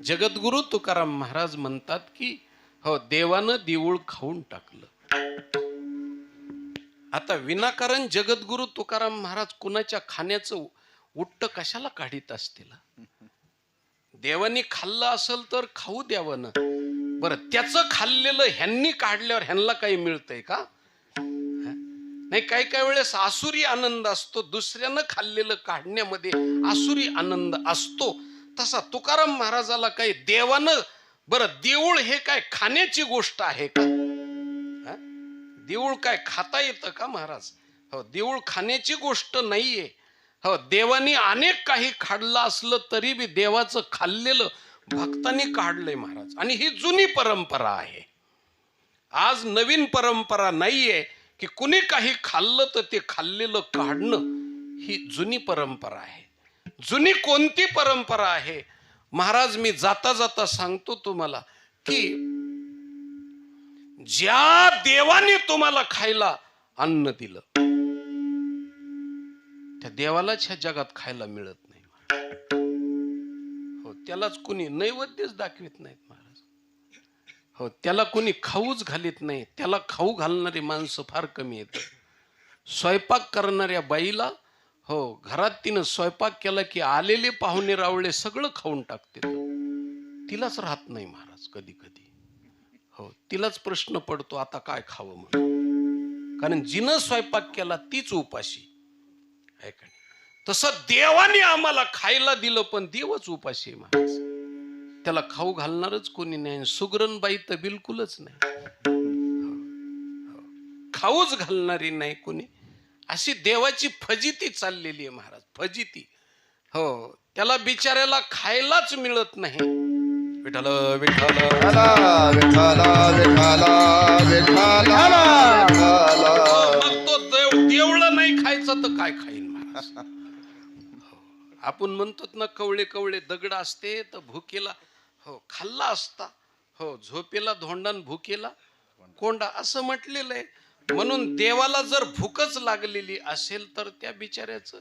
जगद्गुरु तुकाराम महाराज म्हणतात की हो, देवानं देऊळ खाऊन टाकलं. आता विनाकारण जगद्गुरु तुकाराम महाराज कुणाच्या खाण्याचं उट्ट कशाला काढीत असतील? देवानी खाल्लं असेल तर खाऊ द्यावं ना. बरं, त्याचं खाल्लेलं ह्यांनी काढल्यावर ह्यांना काही मिळतंय का? नाही, काही काही वेळेस आसुरी आनंद असतो, दुसऱ्यानं खाल्लेलं काढण्यामध्ये आसुरी आनंद असतो. तसा तुकाराम महाराजाला काही देवानं, बरं देऊळ हे काय खाण्याची गोष्ट आहे का? देऊळ काय खाता येतं का महाराज? हो, देऊळ खाण्याची गोष्ट नाहीये. हो, देवानी अनेक काही खाल्लं असलं तरी बी देवाचं खाल्लेलं भक्तांनी काढलंय महाराज. आणि ही जुनी परंपरा आहे. आज नवीन परंपरा नाहीये की कुणी काही खाल्लं तर ते खाल्लेलं काढणं. ही जुनी परंपरा आहे. जुनी कोणती परंपरा आहे महाराज? मी जाता जाता सांगतो तुम्हाला की ज्या देवाने तुम्हाला खायला अन्न दिलं त्या देवालाच ह्या जगात खायला मिळत नाही. हो, त्यालाच कुणी नैवेद्यच दाखवित नाहीत महाराज. हो, त्याला कुणी खाऊच घालीत नाही. त्याला खाऊ घालणारी माणसं फार कमी येतात. स्वयंपाक करणाऱ्या बाईला हो, घरात तिनं स्वयंपाक केला की आलेले पाहुणे रावळे सगळं खाऊन टाकते. तिलाच राहत नाही महाराज कधी कधी. हो, तिलाच प्रश्न पडतो आता काय खावं म्हणून. कारण जिनं स्वयंपाक केला तीच उपाशी आहे का? तसं देवाने आम्हाला खायला दिलं पण देवच उपाशी आहे महाराज. त्याला खाऊ घालणारच कोणी नाही. सुगरणबाई तर बिलकुलच नाही. खाऊच घालणारी नाही कोणी. अशी देवाची फजिती चाललेली आहे महाराज, फजिती. हो, त्याला बिचाऱ्याला खायलाच मिळत नाही. विठ्ठल विठ्ठल मग तो देवळं नाही खायचं तर काय खाईल महाराज? आपण म्हणतो ना, कवळे कवळे दगड असते तर भुकेला हो खाल्ला असता. हो, झोपेला धोंडान भुकेला कोंडा असं म्हटलेलं आहे. म्हणून देवाला जर भूकच लागलेली असेल तर त्या बिचाऱ्याचं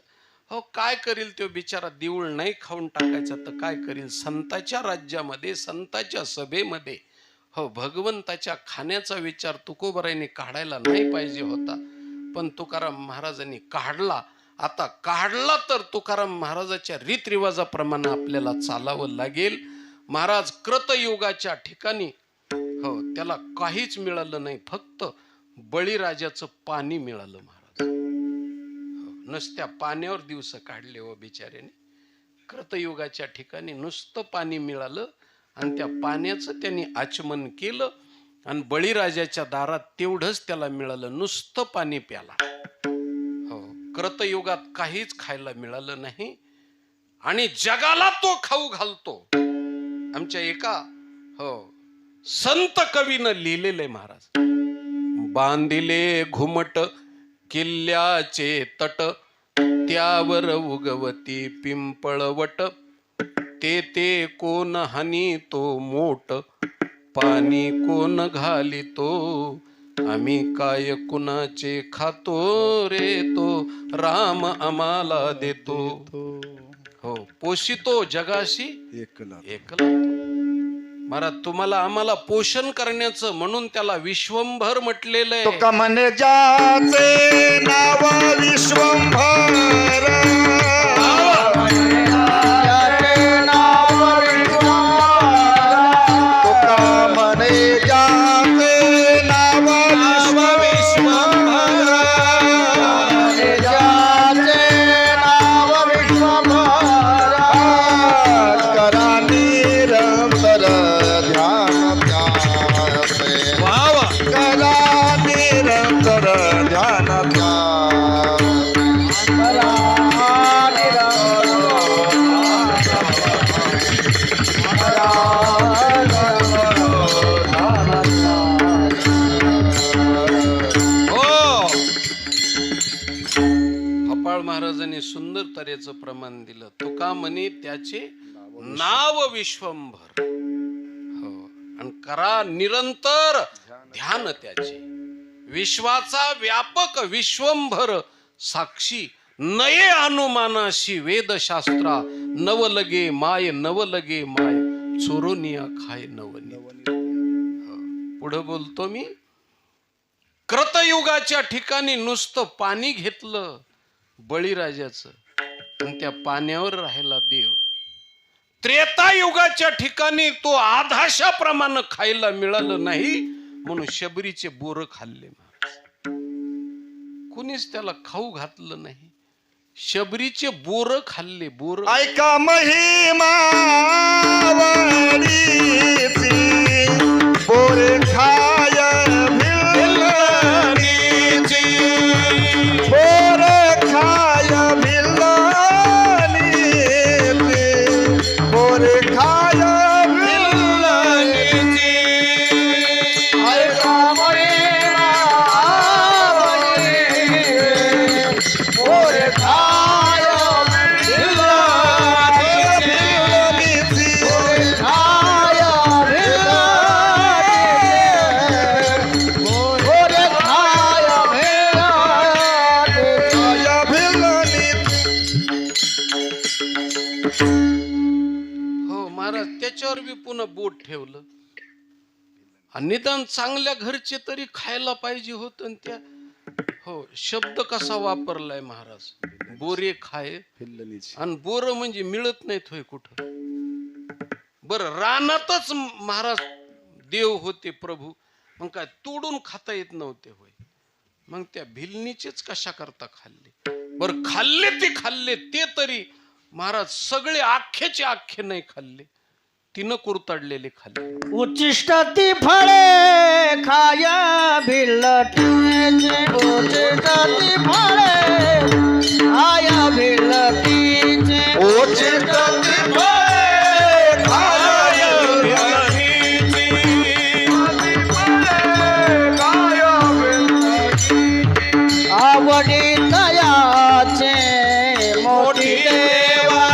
हो काय करील तो बिचारा? देऊळ नाही खाऊन टाकायचा तर काय करील? संतांच्या राज्यामध्ये, संतांच्या सभेमध्ये हो भगवंताच्या खाण्याचा विचार तुकोबरायांनी काढायला नाही पाहिजे होता, पण तुकाराम महाराजांनी काढला. आता काढला तर तुकाराम महाराजाच्या रीतरिवाजाप्रमाणे आपल्याला चालावं लागेल. महाराज कृतयुगाच्या ठिकाणी हो त्याला काहीच मिळालं नाही, फक्त बळीराजाचं पाणी मिळालं महाराज. नुसत्या पाण्यावर दिवस काढले हो बिचाऱ्याने. कृतयुगाच्या ठिकाणी नुसतं पाणी मिळालं आणि त्या पाण्याचं त्यांनी आचमन केलं आणि बळीराजाच्या दारात तेवढंच त्याला मिळालं, नुसतं पाणी प्याला. हो, कृतयुगात काहीच खायला मिळालं नाही आणि जगाला तो खाऊ घालतो. आमच्या एका हो संत कवीनं लिहिलेलं आहे महाराज. बांधिले घुमट किल्ल्याचे तट, त्यावर उगवती पिंपळवट, ते कोण हानी तो मोठ, पाणी कोण घालितो, आम्ही काय कुणाचे खातो रे, तो राम आम्हाला देतो. हो, पोषितो जगाशी एकला. महाराज तुम्हाला आम्हाला पोषण करण्याचं म्हणून त्याला विश्वंभर म्हटलेलं आहे. तुका म्हणे ज्याचे नाव विश्वंभर, तुका म्हणे ज्याचे नाव विश्वंभर, ज्याचे नाव विश्वंभर, करा निरंतर ध्यान त्यासे, करा निरंतर ध्यान महाराजांनी सुंदर तऱ्हेचं प्रमाण दिलं. तुका म्हणे त्याचे नाव विश्वंभर हो, आणि करा निरंतर ध्यान त्याचे. विश्वाचा व्यापक विश्वंभर साक्षी, नये अनुमानाशी वेदशास्त्रा, नवलगे माय नवलगे माय, चोरोनिया खाय नवनीत. पुढे बोलतो मी, कृतयुगाच्या ठिकाणी नुसतं पाणी घेतलं बळीराजाचं आणि त्या पाण्यावर राहिला देव. त्रेतायुगाच्या ठिकाणी तो आधाशाप्रमाणे खायला मिळालं नाही म्हणून शबरीचे बोर खाल्ले. कुणीच त्याला खाऊ घातलं नाही, शबरीचे बोर खाल्ले. बोर ऐका महिमा वडीची बोरे खाय भिल्लनीची, बोरे खाय भिल्लनीची, बोरे खाय भिल्लनीची. ऐका महिमा वडीची बोरे खाय त्याच्यावर बी पुन्हा बोट ठेवलं. निदान चांगल्या घरचे तरी खायला पाहिजे होत. त्या हो शब्द कसा वापरलाय महाराज, बोरे खाय. आणि बोर म्हणजे मिळत नाहीत होय कुठं. बर रानातच महाराज देव होते प्रभू, मग काय तोडून खाता येत नव्हते होय. मग त्या भिलनीचेच कशा करता खाल्ले. बर खाल्ले ते खाल्ले ते तरी महाराज सगळे आख्याचे आख्ये नाही खाल्ले, तिनं कुरतडलेले खाल्ले. उच्चिष्टाती फळे खाया भिल्लटीचे, उच्चिष्टाती फळे खाया भिल्लटीचे, उच्चिष्टाती फळे खाया भिल्लनीची, खाया भिल्लनीची. आवडी तयाचे मोठी देवा,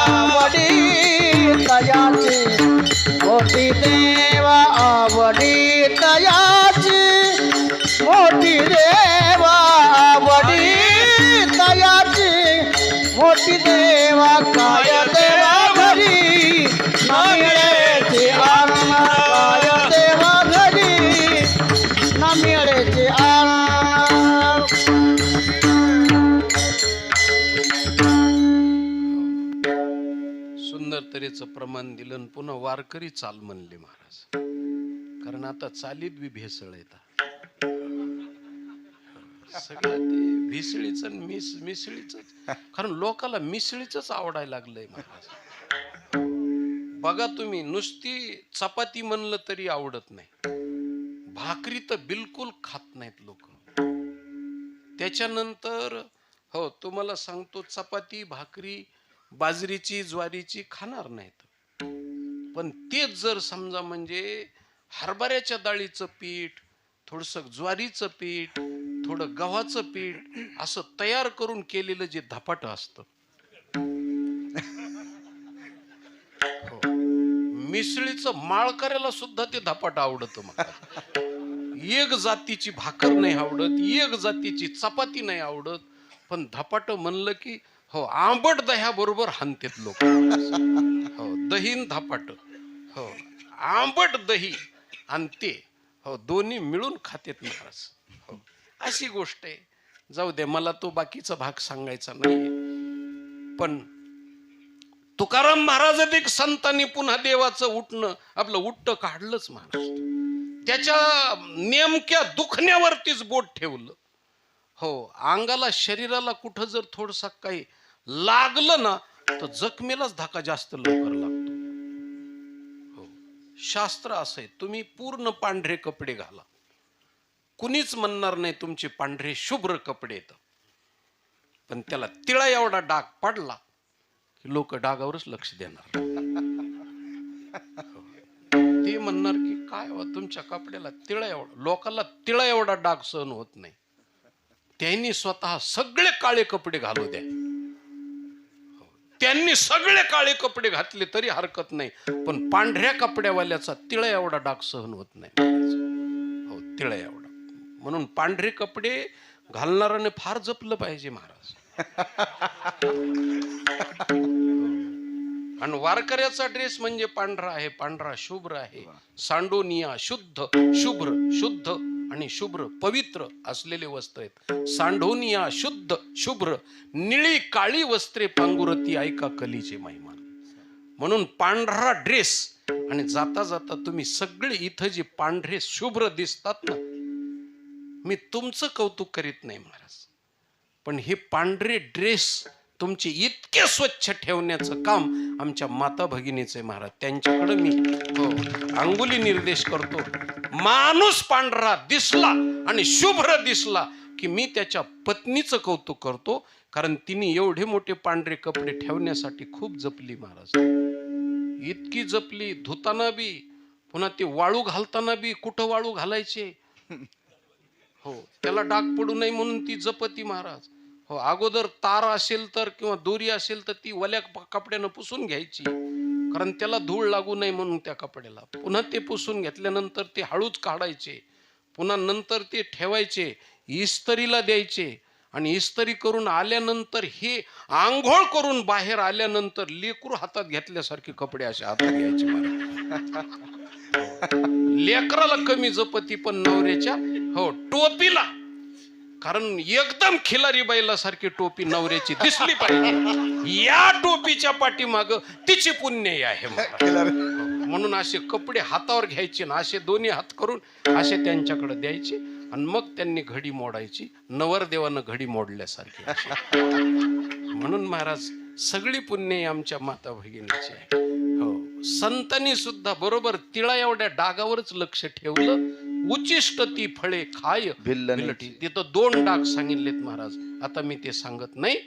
आवडी तयाचे मोठी देवा, आवडी तयाची मोठी देवा, आवडी तयाची मोठी देवा. काय देवा घरी मिळेचे अन्न, काय देवा घरी न मिळेचे अन्न. सुंदर तऱ्हेचं प्रमाण दिलं आणि पुन्हा वारकरी चाल म्हणले महाराज. कारण आता चालीत बी भेसळ येतात सगळं ते भेसळीच मिसळीच. कारण लोकाला मिसळीच आवडायला लागलंय महाराज. बघा तुम्ही, नुसती चपाती म्हणलं तरी आवडत नाही, भाकरी तर बिलकुल खात नाहीत लोक. त्याच्यानंतर हो तुम्हाला सांगतो, चपाती भाकरी बाजरीची ज्वारीची खाणार नाहीत. पण तेच जर समजा म्हणजे हरभऱ्याच्या डाळीचं पीठ, थोडस ज्वारीचं पीठ, थोडं गव्हाचं पीठ असं तयार करून केलेलं जे धपाट असतं, मिसळीचं माळकऱ्याला सुद्धा ते धपाट आवडतं. मग एक जातीची भाकर नाही आवडत, एक जातीची चपाती नाही आवडत, पण धपाट म्हणलं की हो आंबट दह्याबरोबर हानतेत लोक. हो दहीन धपाट, हो आंबट दही आणि ते हो दोन्ही मिळून खातेत महाराज. हो अशी गोष्ट आहे. जाऊ दे, मला तो बाकीचा भाग सांगायचा नाहीये. पण तुकाराम महाराज एक संतांनी पुन्हा देवाचं उठणं आपलं उठतं काढलंच महाराज. त्याच्या नेमक्या दुखण्यावरतीच बोट ठेवलं. हो अंगाला शरीराला कुठं जर थोडसा काही लागलं ना तर जखमेलाच धक्का जास्त लवकर लागतो. हो शास्त्र असं आहे, तुम्ही पूर्ण पांढरे कपडे घाला, कुणीच म्हणणार नाही तुमचे पांढरे शुभ्र कपडे येत. पण त्याला तिळा एवढा डाग पडला की लोक डागावरच लक्ष देणार. ते म्हणणार की काय तुमच्या कपड्याला तिळा एवढा, लोकांना तिळा एवढा डाग सहन होत नाही. त्यांनी स्वतः सगळे काळे कपडे घालू द्या, त्यांनी सगळे काळे कपडे घातले तरी हरकत नाही, पण पांढऱ्या कपड्यावाल्याचा तिळा एवढा डाग सहन होत नाही. हो तिळा एवढा. म्हणून पांढरे कपडे घालणाऱ्याने फार जपलं पाहिजे महाराज. आणि वारकऱ्याचा ड्रेस म्हणजे पांढरा आहे, पांढरा शुभ्र आहे. सांडोनिया शुद्ध, शुभ्र, शुद्ध आणि शुभ्र पवित्र असलेले वस्त्र आहेत. सांडोनिया शुद्ध शुभ्र निळी काळी वस्त्रे पांगुरती ऐका कलीचे महिमा. म्हणून पांढरा ड्रेस. आणि जाता जाता तुम्ही सगळे इथं जे पांढरे शुभ्र दिसतात ना, मी तुमचं कौतुक करीत नाही महाराज, पण हे पांढरे ड्रेस तुमचे इतके स्वच्छ ठेवण्याचं काम आमच्या माता भगिनीचे महाराज. त्यांच्याकडे मी अंगुली निर्देश करतो. माणूस पांढरा दिसला आणि शुभ्र दिसला की मी त्याच्या पत्नीचं कौतुक करतो, कारण तिने एवढे मोठे पांढरे कपडे ठेवण्यासाठी खूप जपली महाराज. इतकी जपली, धुताना बी, पुन्हा ते वाळू घालताना बी. कुठं वाळू घालायचे हो, त्याला डाग पडू नये म्हणून ती जपती महाराज. हो, अगोदर तार असेल तर किंवा दोरी असेल तर ती वल्या कपड्यानं पुसून घ्यायची, कारण त्याला धूळ लागू नये म्हणून त्या कपड्याला. पुन्हा ते पुसून घेतल्यानंतर ते हळूच काढायचे, पुन्हा नंतर ते ठेवायचे, इस्त्रीला द्यायचे. आणि इस्त्री करून आल्यानंतर हे आंघोळ करून बाहेर आल्यानंतर लेकरू हातात घेतल्यासारखे कपडे असे हातात घ्यायचे महाराज. लेकराला कमी जपती पण नवऱ्याच्या हो टोपीला, कारण एकदम खिलारी बैलासारखी टोपी नवऱ्याची दिसली पाहिजे. या टोपीच्या पाठीमाग तिची पुण्य आहे म्हणून असे कपडे हातावर घ्यायचे ना, असे दोन्ही हात करून असे त्यांच्याकडे द्यायचे आणि मग त्यांनी घडी मोडायची. नवरदेवानं घडी मोडल्यासारखी. म्हणून महाराज सगळी पुण्य आमच्या माता भगिनीची आहे. हो, संतांनी सुद्धा बरोबर तिळा एवढ्या डागावरच लक्ष ठेवलं. उचिष्ट ती फळे खाय भिलटी. तिथं 2 डाग सांगितलेत महाराज, आता मी ते सांगत नाही.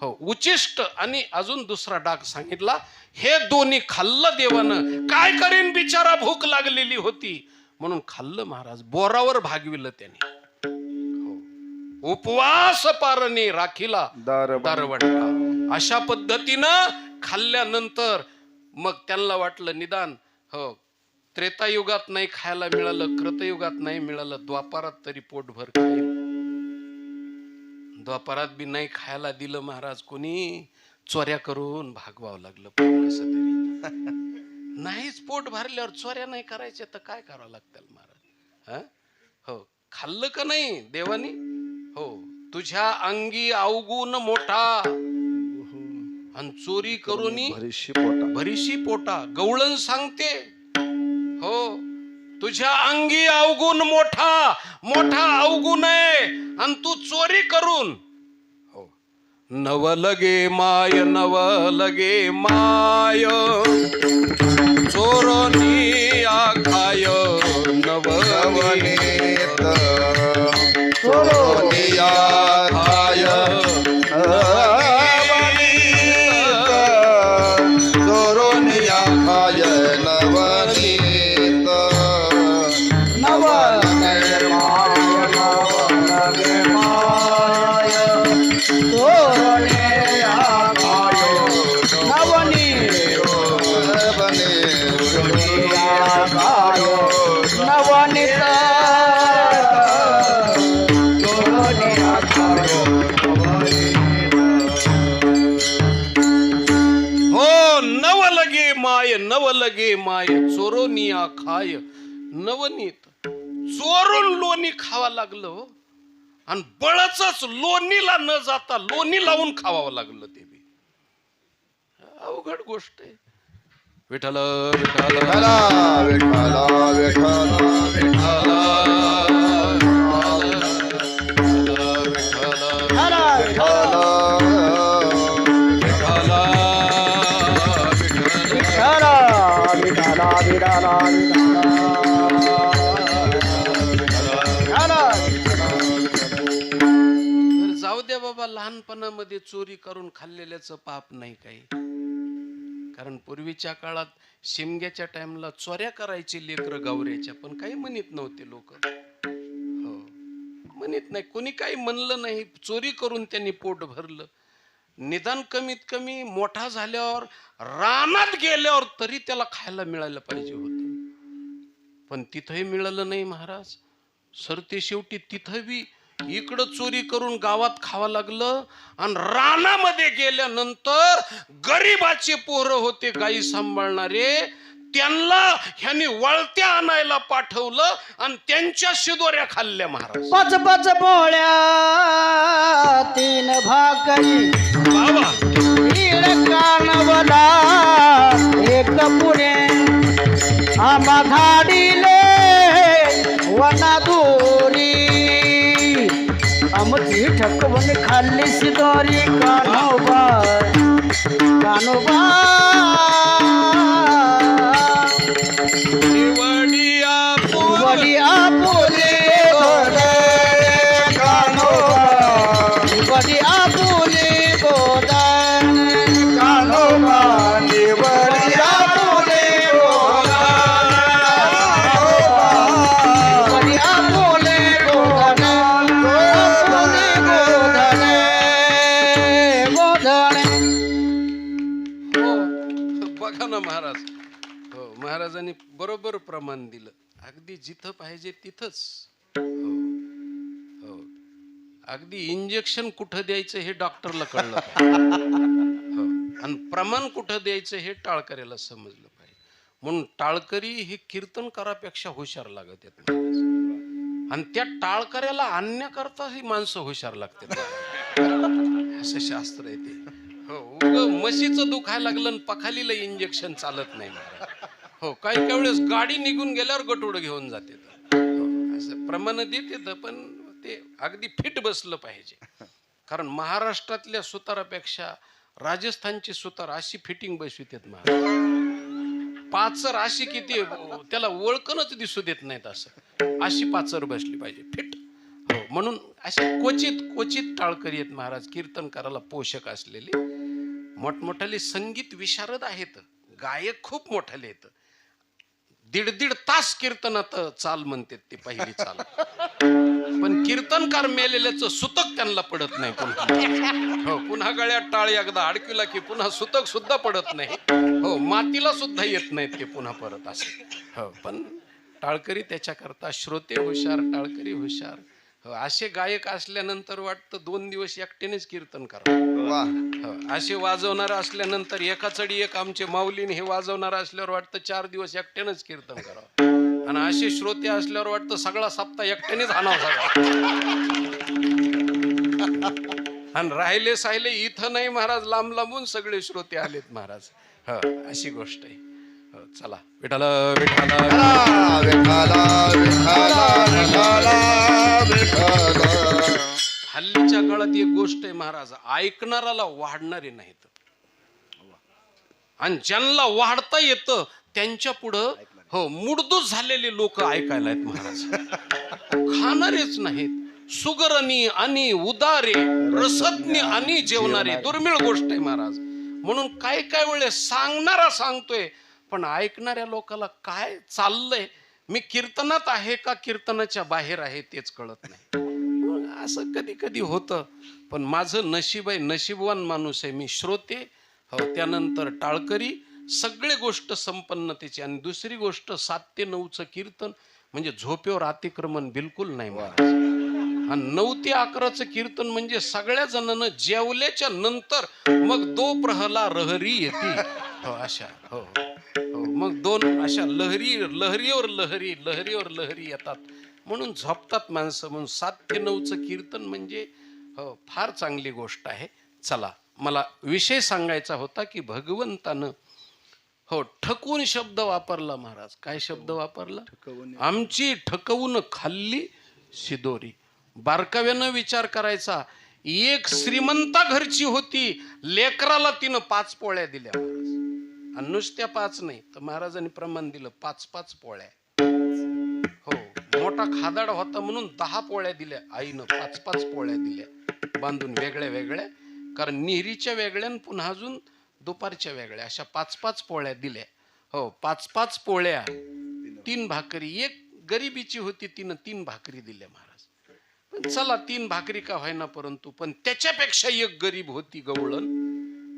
हो, उचिष्ट आणि अजून दुसरा डाग सांगितला. हे दोन्ही खाल्लं देवानं. काय करीन बिचारा, भूक लागलेली होती म्हणून खाल्लं महाराज. बोरावर भागविलं त्याने. हो, उपवास पारणे राखीला दारवंटा. अशा पद्धतीनं खाल्ल्यानंतर मग त्यांना वाटलं निदान हो त्रेतायुगात नाही खायला मिळालं, कृतयुगात नाही मिळालं, द्वापारात तरी पोटभर खाईल. द्वापारात बी नाही खायला दिलं महाराज. कोणी चोऱ्या करून भागवावं लागलं कसं तरी. नाहीच पोट भरल्यावर चोऱ्या नाही करायच्या तर काय करावं लागतं महाराज. हो, खाल्लं का नाही देवानी. हो, तुझ्या अंगी अवगुण मोठा आणि चोरी करून भरीशी पोटा. गवळण सांगते हो, तुझ्या अंगी अवगुण मोठा मोठा अवगुण आहे आणि तू चोरी करून. हो, नव लगे माय नव लगे माय चोरनी आखाय नवनीत चोरनी आखाय चोरनी आखाय नवनीत. नव लगे माय चोरोनिया खाय नवनीत. चोरून लोणी खावा लागलं आणि बळच लोणीला न जाता लोणी लावून खावावं लागलं. ते बी अवघड गोष्ट आहे. विठ्ठल विठ्ठल विठ्ठल विठ्ठल विठ्ठल जाऊ द्या बाबा, लहानपणामध्ये चोरी करून खाल्लेल्याचं पाप नाही काही. कारण पूर्वीच्या काळात शिमग्याच्या टाइमला चोऱ्या करायची लेकरं गावऱ्याच्या, पण काही म्हणत नव्हते लोक. हो, म्हणत नाही, कोणी काही म्हणलं नाही. चोरी करून त्यांनी पोट भरलं. निदान कमीत कमी मोठा झाल्यावर रानात गेल्यावर तरी त्याला खायला मिळायला पाहिजे होतं, पण तिथंही मिळालं नाही महाराज. सरते शेवटी तिथं बी इकडं चोरी करून गावात खावं लागलं आणि रानामध्ये गेल्यानंतर गरीबाचे पोरं होते गाई सांभाळणारे, त्यांना ह्यांनी वळत्या आणायला पाठवलं आणि त्यांच्या शिदोऱ्या खाल्ल्या महाराज. 5 पोळ्या 3 भाकरी बाबा दीड कानवला 1 पुणे आंबा धाडीले वना दोरी आमची ठकवून खाल्ली सिदोरी कानोबा कानोबा वडिया वडिया बोले कान्होबा वडिया बोले गोदन कान्होबा निवडिया बोले वडिया बोले गोदन बोले गोदन गोदन. हो बघा ना महाराज. हो महाराजांनी बरोबर प्रमाण दिलं. अगदी जिथं पाहिजे तिथंच. हो हो अगदी इंजेक्शन कुठं द्यायचं हे डॉक्टरला कळलं पाहिजे. हो आणि प्रमाण कुठं द्यायचं हे टाळकऱ्याला समजलं पाहिजे. म्हणून टाळकरी हे कीर्तनकारापेक्षा हुशार लागत आहेत महाराज. आणि त्या टाळकऱ्याला आणण्याकरता ही माणसं हुशार लागतात. असं शास्त्र आहे ते. हो उग म्हशीचं दुखायला लागलं आणि पखालीला इंजेक्शन चालत नाही महाराज. हो काही काही वेळेस गाडी निघून गेल्यावर गटोड घेऊन जाते. हो, असं प्रमाण देते पण ते अगदी फिट बसलं पाहिजे. कारण महाराष्ट्रातल्या सुतारापेक्षा राजस्थानची सुतार अशी फिटिंग बसवितात महाराज. पाचर अशी किती त्याला ओळखणच दिसू देत नाहीत. असं अशी पाचर बसली पाहिजे फिट. हो म्हणून असे क्वचित टाळकरी आहेत महाराज कीर्तनकाराला पोषक असलेले. मोठमोठाले संगीत विशारद आहेत, गायक खूप मोठाले आहेत. 1.5 तास कीर्तनात चाल म्हणतात ते पहिली चाल. पण कीर्तनकार मेलेल्याचं सुतक त्यांना पडत नाही पुन्हा. हो पुन्हा गळ्यात टाळ एकदा अडकिला की पुन्हा सुतक सुद्धा पडत नाही. हो मातीला सुद्धा येत नाहीत ते पुन्हा परत असं. हो पण टाळकरी त्याच्याकरता श्रोते हुशार, टाळकरी हुशार. हो असे गायक असल्यानंतर वाटतं 2 दिवस एकट्यानेच कीर्तन करावं. वाह असे वाजवणार असल्यानंतर एका चढी एक आमचे माऊलीने हे वाजवणार असल्यावर वाटतं 4 दिवस एकट्यानेच कीर्तन करावं. आणि असे श्रोते असल्यावर वाटतं सगळा सप्ताह एकट्यानेच हाणावं सगळा. आणि राहिले साहिले इथं नाही महाराज, लांब लांबून सगळे श्रोते आलेत महाराज. ह अशी गोष्ट आहे. हो चला विठाल विठाल विठाला विठाला विठाला विठाला. हल्लीच्या काळात एक गोष्ट आहे महाराज, ऐकणाराला वाढणारे नाहीत आणि ज्यांना वाढता येतं त्यांच्या पुढं हो मुडदूस झालेले लोक ऐकायला आहेत महाराज. खाणारेच नाहीत. सुगरणी आणि उदारे रसज्ञ आणि जेवणारे दुर्मिळ गोष्ट आहे महाराज. म्हणून काय काय वेळेस सांगणारा सांगतोय पण ऐकणाऱ्या लोकांना काय चाललंय, मी कीर्तनात आहे का कीर्तनाच्या बाहेर आहे तेच कळत नाही. असं कधी कधी होतं. पण माझं नशीब आहे, नशीबवान माणूस आहे मी. श्रोते हो त्यानंतर टाळकरी सगळे गोष्ट संपन्नतेची. आणि दुसरी गोष्ट 7 ते 9चं कीर्तन म्हणजे झोपेवर अतिक्रमण बिलकुल नाही महाराज. आणि 9 ते 11चं कीर्तन म्हणजे सगळ्या जणांना जेवल्याच्या नंतर मग 2 प्रहला रहरी येते. हो अशा हो हो मग 2 अशा लहरीवर लहरी येतात म्हणून झोपतात माणसं. म्हणून 7 ते 9चं कीर्तन म्हणजे हो फार चांगली गोष्ट आहे. चला मला विषय सांगायचा होता की भगवंतानं हो ठकवून शब्द वापरला महाराज. काय शब्द वापरला? आमची ठकवून खाल्ली सिदोरी. बारकाव्यानं विचार करायचा. एक श्रीमंता घरची होती, लेकराला तिनं 5 पोळ्या दिल्या महाराज. आणि नुसत्या 5 नाही तर महाराजांनी प्रमाण दिलं 5-5 पोळ्या. हो मोठा खादाड होता म्हणून 10 पोळ्या दिल्या आईनं. 5-5 पोळ्या दिल्या बांधून वेगळ्या वेगळ्या. कारण निहरीच्या वेगळ्या आणि पुन्हा अजून दुपारच्या वेगळ्या अशा 5-5 पोळ्या दिल्या. हो 5-5 पोळ्या 3 भाकरी. एक गरिबीची होती तिनं 3 भाकरी दिल्या महाराज. पण चला 3 भाकरी का व्हायना परंतु पण त्याच्यापेक्षा एक गरीब होती गवळण,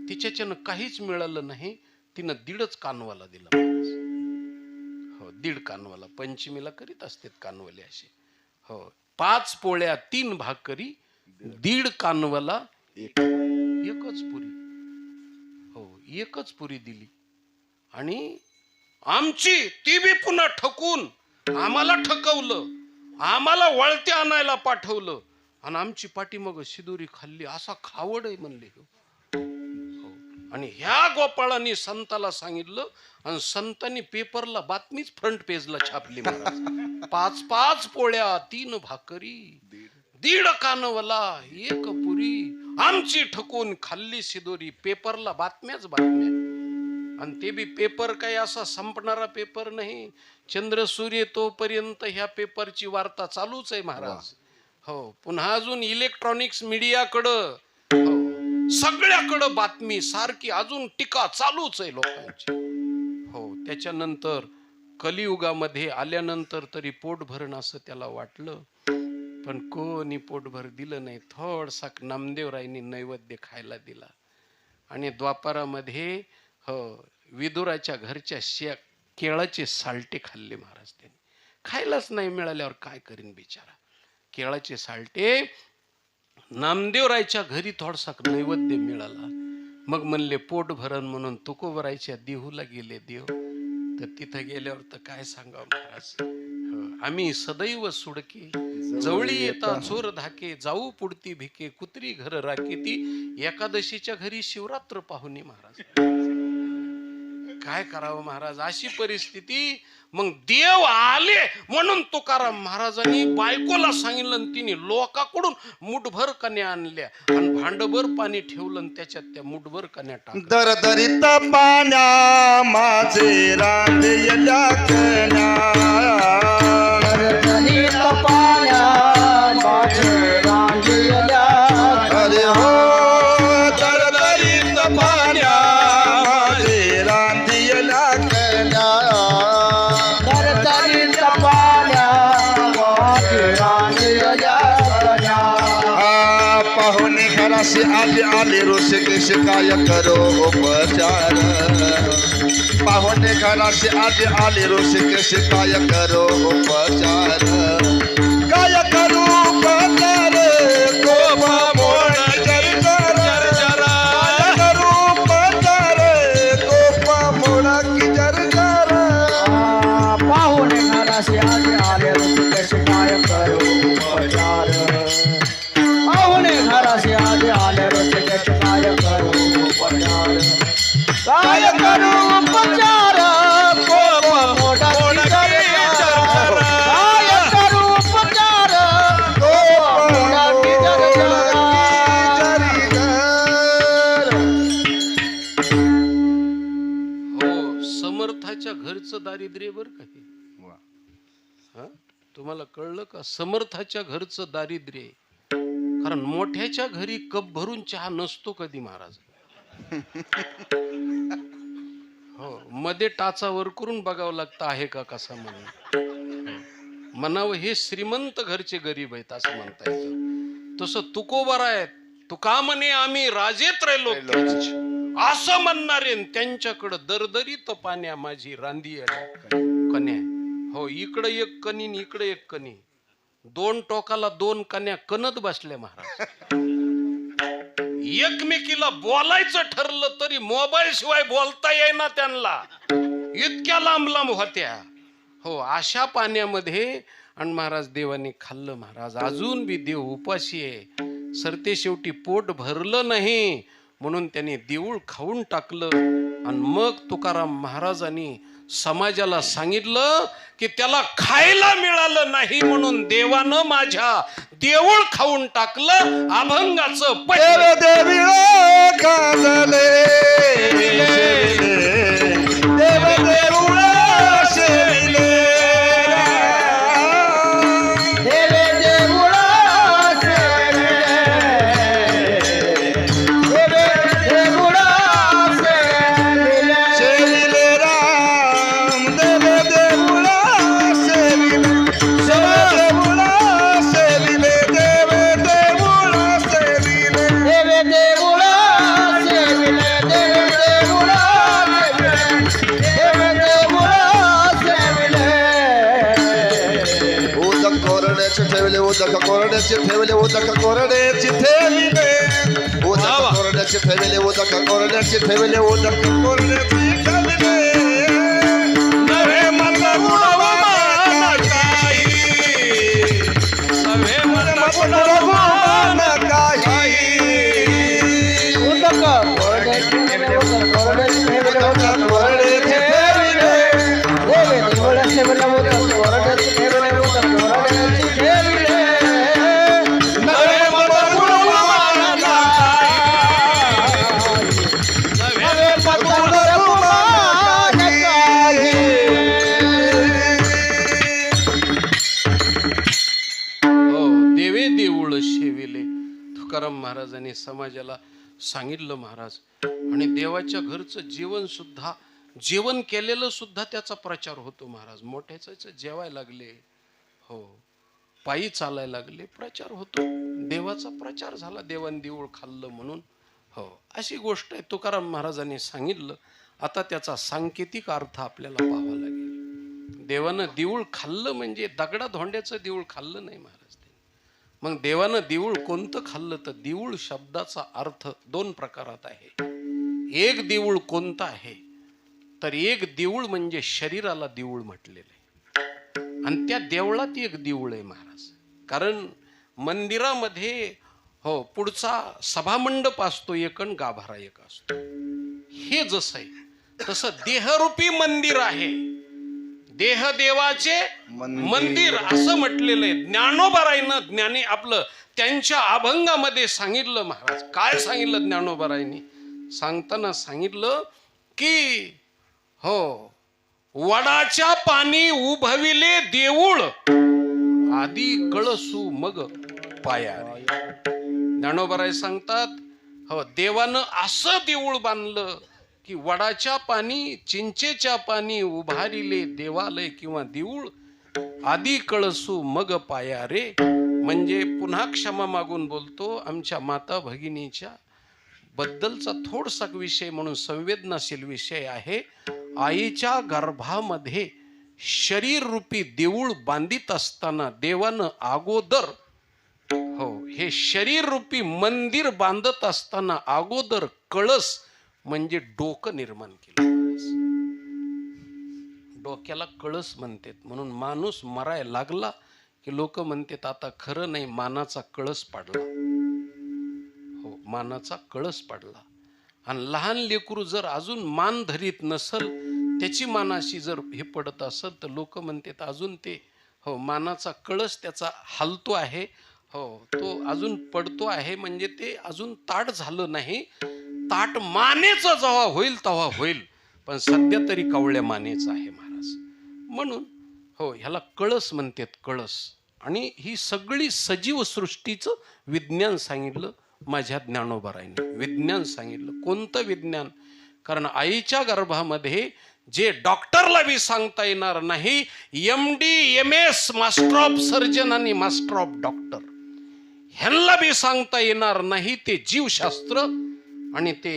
तिच्याच्यानं काहीच मिळालं नाही. तिनं 1.5 कानवाला दिला महाराज. हो 1.5 कानवाला. पंचमीला करीत असतात कानवले असे. हो 5 पोळ्या 3 भाकरी 1.5 कानवला एकच पुरी. हो, एकच पुरी दिली. आणि आमची ती बी पुन्हा ठकून आम्हाला ठकवलं, आम्हाला वळते आणायला पाठवलं आणि आमची पाठीमागं शिदोरी खाल्ली. असा खावड आहे म्हणले. हो. आणि ह्या गोपाळांनी संताला सांगितलं आणि संतांनी पेपरला बातमीच फ्रंट पेजला छापली. महाराज 5 पोळ्या 3 भाकरी 1.5 कानवला एक पुरी आमची ठकून खाल्ली शिदोरी. पेपरला बातम्याच बातम्या. आणि ते बी पेपर काही असा संपणारा पेपर नाही. चंद्र सूर्य तोपर्यंत ह्या पेपरची वार्ता चालूच आहे महाराज. हो, पुन्हा अजून इलेक्ट्रॉनिक्स मीडियाकडं, हो, सगळ्याकडं बातमी सारखी अजून टीका चालूच आहे लोकांची. हो, त्याच्यानंतर कलियुगामध्ये आल्यानंतर तरी पोट भरण असं त्याला वाटलं, पण कोणी पोटभर दिलं नाही. थोडसा नामदेवरायांनी नैवेद्य खायला दिला. आणि द्वापारामध्ये हो विदुराच्या घरच्या केळाचे साल्टे खाल्ले महाराज. त्यांनी खायलाच नाही मिळाल्यावर काय करीन बिचारा. केळाचे साल्टे नामदेवरायच्या घरी थोडसा नैवेद्य मिळाला. मग म्हणले पोट भरण म्हणून तुकोबरायच्या देहूला गेले देव. तर तिथं गेल्यावर तर काय सांगावं महाराज. आम्ही सदैव सुडके जवळी येता चोर धाके जाऊ पुढती भिके कुत्री घर राखे. ती एकादशीच्या घरी शिवरात्र पाहुणी महाराज. काय करावं महाराज, अशी परिस्थिती. मग देव आले म्हणून तुकाराम महाराजांनी बायकोला सांगितलं आणि तिने लोकाकडून मुठभर कन्या आणल्या आणि भांडभर पाणी ठेवलं आणि त्याच्यात त्या मुठभर कन्या टाकल्या. दरदरीत पाण्या माझे रांधेल्या कन्या, दरदरीत पाण्या माझे रांधेल्या. अरे हो दरदरीत पाण्या माझे रांधेल्या कन्या, दरदरीत पाण्या माझे रांधेल्या कन्या. पाहुणे घराशी आले ऋषिकेश काय करो उपचार. पाहुणे घराशी आले ऋषिकेश काय करो उपचार. काय करू उपचार कोपा मोड जर्जर. काय करू उपचार कोपा मोडा की जर्जर. पाहुणे घराशी आले ऋषिकेश काय करू उपचार. पाहुणे घराशी आले ऋषिकेश काय करू उपचार. काय करू उपचार कोपा मोडा की जर्जर. काय करू उपचार कोपा मोडा की जर्जर. हो, समर्थाच्या घरचं दारिद्र्य बर का हे. हा, तुम्हाला कळलं का? समर्थाच्या घरचं दारिद्र्य. कारण मोठ्याच्या घरी कप भरून चहा नसतो कधी महाराज. हो, मध्ये टाचावर करून बघावं लागतं आहे का कसा म्हणून. म्हणावं हे श्रीमंत घरचे गरीब आहेत असं म्हणता येतं. तसं तुकोबार आहेत. तुका म्हणे आम्ही राजेत राहिलो असं म्हणणारे त्यांच्याकडं दरदरीत पाण्या माझी रांधी कन्या. हो, इकडे एक कणी इकडे एक कणी. 2 टोकाला 2 कन्या कणत बसल्या महाराज. एकमेकीला बोलायचं ठरलं तरी मोबाईल शिवाय बोलता येईना त्यांना. इतक्या लांब लांब होत्या. हो, अशा पाण्यामध्ये आणि महाराज देवाने खाल्लं महाराज. अजून बी देव उपाशी आहे. सरते शेवटी पोट भरलं नाही म्हणून त्याने देऊळ खाऊन टाकलं. आणि मग तुकाराम महाराजांनी समाजाला सांगितलं की त्याला खायला मिळालं नाही म्हणून देवानं माझ्या देऊळ खाऊन टाकलं. अभंगाचं देव देवी गाजले देव देऊळ शेविले. देव देऊळ शेविले. देव देऊळ शेविले. शेविले राम देव देऊळ शेविले. देऊळ शेविले देव देऊळ शेविले. देव देऊळ शेविले. देव देऊळ उदक कोरड्याचे ठेवले उदक कोरड्याचे ठेविले उदक कोरड्याचे ठेवले उदक कोरड्याचे ठेवले उदक कोरड्याचे ठेवले नवे मत उडवा काही नव्हे मन मान काही उदक कोरड्याचे ठेवले उदक कोरड्याचे ठेवले उदक कोरड्याचे ठेविले देवे देवळाचे ठेवले उदक कोरड्याचे ठेवले उदक कोरड्याचे ठेवले नवे मत उडवा नव्हे हो देवे देऊळ शेविले तुकाराम महाराजांनी समाजाला सांगितलं महाराज. आणि देवाच्या घरचं जेवण सुद्धा जेवण केलेलं सुद्धा त्याचा प्रचार होतो महाराज. मोठ्याच जेवायला लागले हो पायी चालायला लागले प्रचार होतो देवाचा प्रचार झाला. देवान देऊळ खाल्लं म्हणून हो अशी गोष्ट आहे तुकाराम महाराजांनी सांगितलं. आता त्याचा सांकेतिक अर्थ आपल्याला पाहावा लागेल. देवानं देऊळ खाल्लं म्हणजे दगडा धोंड्याचं देऊळ खाल्लं नाही महाराज. मग देवानं देऊळ कोणतं खाल्लं तर देऊळ शब्दाचा अर्थ दोन प्रकारात आहे. एक देऊळ कोणतं आहे तर एक देऊळ म्हणजे शरीराला देऊळ म्हटलेलं आहे आणि त्या देवळात एक देऊळ आहे महाराज. कारण मंदिरामध्ये हो पुढचा सभामंडप असतो एक आणि गाभारा एक असतो. हे जसं आहे तसं देहरूपी मंदिर आहे. देह देवाचे मंदिर असं म्हटलेलं आहे. ज्ञानोबारायनं ज्ञानी आपलं त्यांच्या अभंगामध्ये सांगितलं महाराज. काय सांगितलं ज्ञानोबारायनी सांगताना सांगितलं की हो वडाच्या पाणी उभविले देऊळ आधी कळसू मग पाया. ज्ञानोबाराय सांगतात हो देवानं असं देऊळ बांधलं की वडाच्या पाणी चिंचेच्या पाणी उभारिले देवालय किंवा देऊळ आधी कळसू मग पाया रे. म्हणजे पुन्हा क्षमा मागून बोलतो आमच्या माता भगिनीच्या बद्दलचा थोडसा विषय म्हणून संवेदनशील विषय आहे. आईच्या गर्भामध्ये शरीर रूपी देऊळ बांधित असताना देवानं अगोदर हो हे शरीर रूपी मंदिर बांधत असताना अगोदर कळस म्हणजे डोकं निर्माण केलं. डोक्याला कळस म्हणतात म्हणून माणूस मरायला लागला की लोक म्हणतात आता खरं नाही मानाचा कळस पडला. हो मानाचा कळस पडला. आणि लहान लेकरू जर अजून मान धरीत नसल त्याची मानाशी जर हे पडत असेल तर लोक म्हणतात अजून ते हो मानाचा कळस त्याचा हलतो आहे हो तो अजून पडतो आहे म्हणजे ते अजून ताट झालं नाही. ताट मानेचं जेव्हा होईल तेव्हा होईल पण सध्या तरी कवळ्या मानेचं आहे महाराज. म्हणून हो ह्याला कळस म्हणतात कळस. आणि ही सगळी सजीव सृष्टीचं विज्ञान सांगितलं माझ्या ज्ञानोबारायने. विज्ञान सांगितलं कोणतं विज्ञान कारण आईच्या गर्भामध्ये जे डॉक्टरला बी सांगता येणार नाही MD MS master of surgeon आणि मास्टर ऑफ डॉक्टर ह्यांना बी सांगता येणार नाही ते जीवशास्त्र. आणि ते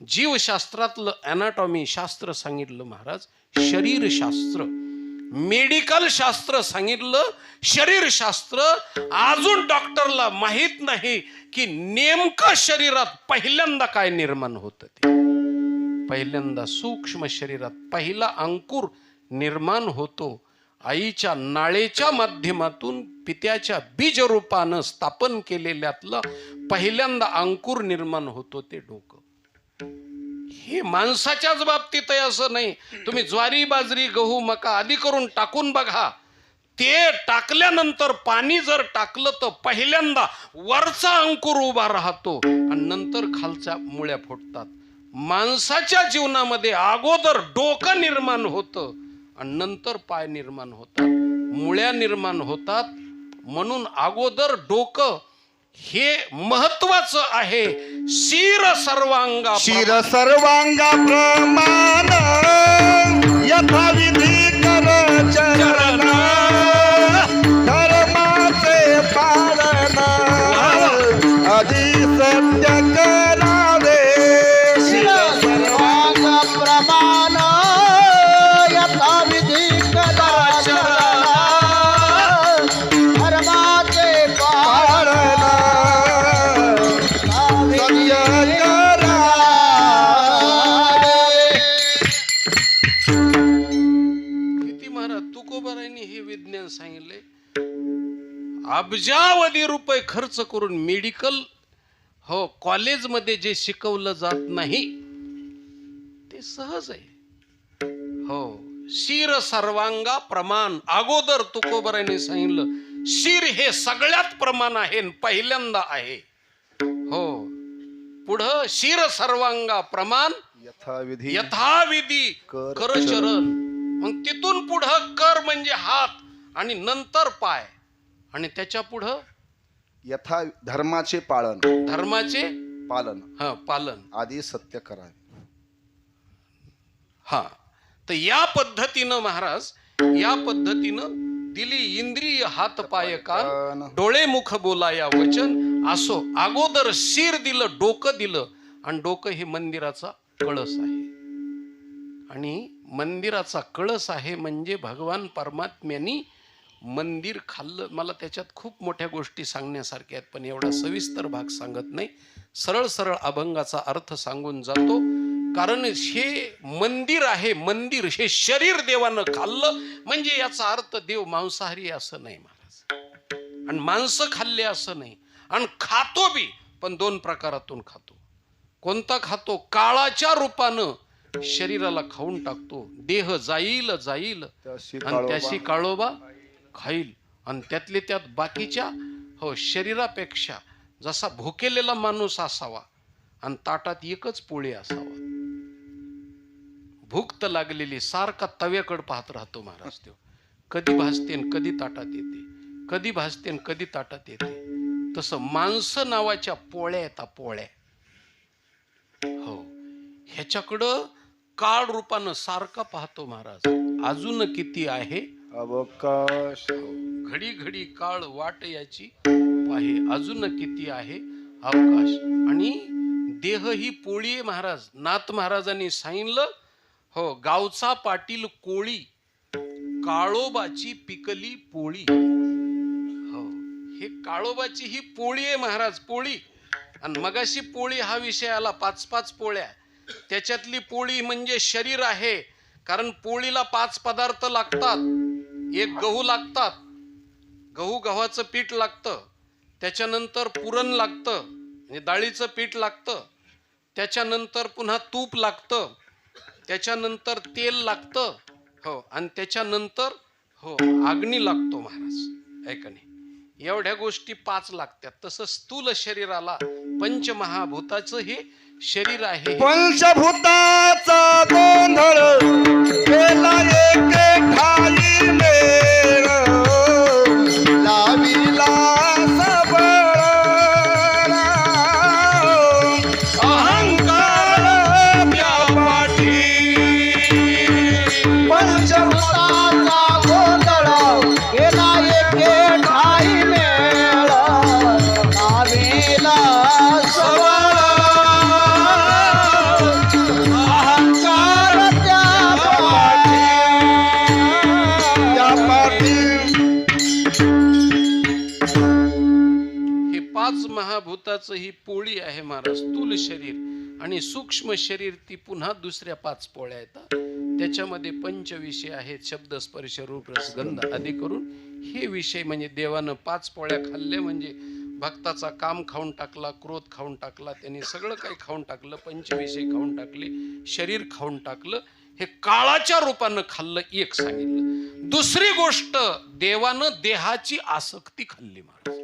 जीवशास्त्रातलं ॲनाटॉमी शास्त्र सांगितलं महाराज. शरीरशास्त्र मेडिकल शास्त्र सांगितलं शरीरशास्त्र. अजून डॉक्टरला माहित नाही की नेमकं शरीरात पहिल्यांदा काय निर्माण होतं ते. पहिल्यांदा सूक्ष्म शरीरात पहिला अंकुर निर्माण होतो आईच्या नाळेच्या माध्यमातून पित्याच्या बीजरूपानं स्थापन केलेल्यातलं पहिल्यांदा अंकुर निर्माण होतो ते डोकं. हे माणसाच्याच बाबतीत आहे असं नाही. तुम्ही ज्वारी बाजरी गहू मका आदी करून टाकून बघा. ते टाकल्यानंतर पाणी जर टाकलं तर पहिल्यांदा वरचा अंकुर उभा राहतो आणि नंतर खालच्या मुळ्या फुटतात. माणसाच्या जीवनामध्ये अगोदर डोकं निर्माण होतं आणि नंतर पाय निर्माण होतात मुळ्या निर्माण होतात. म्हणून अगोदर डोकं हे महत्वाचं आहे. शिर सर्वांगा प्रमाण यथाविधी कर चरण धर्माचे पालन आधी सत्य करावे. सर्वांग प्रमाण यथाविधी कदाचरण धर्माचे तुकोबारायांनी हे विज्ञान सांगितले, अब्जावधी रुपये खर्च करून मेडिकल कॉलेजमध्ये जे शिकवलं जात नाही ते सहज आहे. शिर सर्वांगा प्रमाण. अगोदर तुकोबारायांनी सांगितलं शिर हे सगळ्यात प्रमाण आहे, पहिल्यांदा आहे. पुढं शिर सर्वांगा प्रमाण यथाविधी कर चरण. मग तिथून पुढं कर म्हणजे हात आणि नंतर पाय आणि त्याच्या पुढं यथा धर्माचे पालन. धर्माचे पालन. पालन. आधी सत्य करावे. तर या पद्धतीनं महाराज, या पद्धतीनं दिली इंद्रिय हात पाय कान, डोळे मुख बोलाया वचन. असो अगोदर शिर दिलं, डोकं दिलं, आणि डोकं हे मंदिराचा कळस आहे. आणि मंदिराचा कळस आहे म्हणजे भगवान परमात्म्यानी मंदिर खाल्लं. मला त्याच्यात खूप मोठ्या गोष्टी सांगण्यासारख्या आहेत, पण एवढा सविस्तर भाग सांगत नाही. सरळ सरळ अभंगाचा अर्थ सांगून जातो. कारण हे मंदिर आहे, मंदिर हे शरीर देवानं खाल्लं म्हणजे याचा अर्थ देव मांसाहारी असं नाही महाराज, आणि मांस खाल्ले असं नाही. आणि खातो बी, पण दोन प्रकारातून खातो. कोणता खातो? काळाच्या रूपानं शरीराला खाऊन टाकतो. देह जाईल जाईल आणि त्याशी काळोबा खाईल. आणि त्यातले त्यात बाकीच्या शरीरापेक्षा जसा भुकेलेला माणूस असावा आणि ताटात एकच पोळी असावा. भूक तर लागलेली, सारखा तव्याकडे पाहत राहतो महाराज. तो कधी भाजते कधी ताटात येते, कधी भाजते कधी ताटात येते. तसं माणसं नावाच्या पोळ्या येतात, पोळ्या. ह्याच्याकडं काळ रूपानं सारखा पाहतो महाराज. अजून किती आहे अवकाश. घडी घडी काळ वाट याची पाहे, अजून किती आहे अवकाश. आणि देह ही पोळी आहे महाराज. नाथ महाराजांनी सांगितलं, गावचा पाटील कोळी, काळोबाची पिकली पोळी. हे काळोबाची ही पोळी आहे महाराज, पोळी. आणि मगाशी पोळी हा विषय आला, 5-5 पोळ्या. त्याच्यातली पोळी म्हणजे शरीर आहे. कारण पोळीला 5 पदार्थ लागतात. एक गहू लागतात, गव्हाचं पीठ लागतं. त्याच्यानंतर पुरण लागतं, म्हणजे डाळीचं पीठ लागतं. त्याच्यानंतर पुन्हा तूप लागतं. त्याच्यानंतर तेल लागतं. आणि त्याच्यानंतर अग्नी लागतो महाराज. ऐका नाही, एवढ्या गोष्टी 5 लागतात. तसं स्थूल शरीराला पंचमहाभूताचं हे शरीर आहे. पंचभूताचा गोंधळ केला एक ठाई मेळ, लाविला सबळ अहंकार व्यापाठी. पंचभूताचा गोंधळ केला एके ठाई मेळ, लाविला सबळ अहंकार त्यापाठी. हे 5 महाभूताचं ही पोळी आहे महाराज, स्थूल शरीर. आणि सूक्ष्म शरीर ती पुन्हा दुसऱ्या 5 पोळ्या येतात. त्याच्यामध्ये पंचविषय आहेत, शब्द स्पर्श रूप रस गंध आदी करून. हे विषय म्हणजे देवानं 5 पोळ्या खाल्ल्या म्हणजे भक्ताचा काम खाऊन टाकला, क्रोध खाऊन टाकला, त्यांनी सगळं काही खाऊन टाकलं, पंचविषय खाऊन टाकले, शरीर खाऊन टाकलं. हे काळाच्या रूपानं खाल्लं, एक सांगितलं. दुसरी गोष्ट, देवानं देहाची आसक्ती खाल्ली महाराज.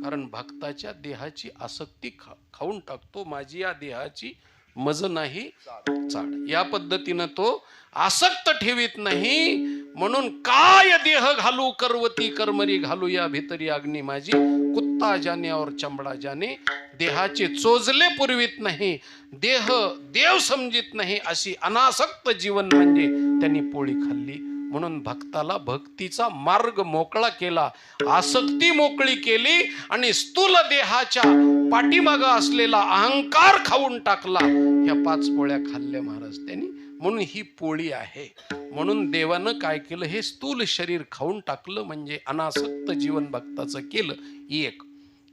कारण भक्ताच्या देहाची आसक्ती खाऊन टाकतो. माझी या देहाची मज नाही चाड, या पद्धतीनं तो आसक्त ठेवीत नाही. म्हणून काय देह घालू करवती कर्मरी घालू, या भितरी अग्नी माझी, कुत्ता जाने और चमडा जाने. देहाचे चोजले पुरवीत नाही, देह देव समजित नाही, अशी अनासक्त जीवन म्हणजे त्यांनी पोळी खाल्ली. म्हणून भक्ताला भक्तीचा मार्ग मोकळा केला, आसक्ती मोकळी केली आणि स्थूल देहाच्या पाठीमागं असलेला अहंकार खाऊन टाकला. ह्या 5 पोळ्या खाल्ल्या महाराज त्यांनी. म्हणून ही पोळी आहे. म्हणून देवानं काय केलं, हे स्थूल शरीर खाऊन टाकलं म्हणजे अनासक्त जीवन भक्ताचं केलं. एक.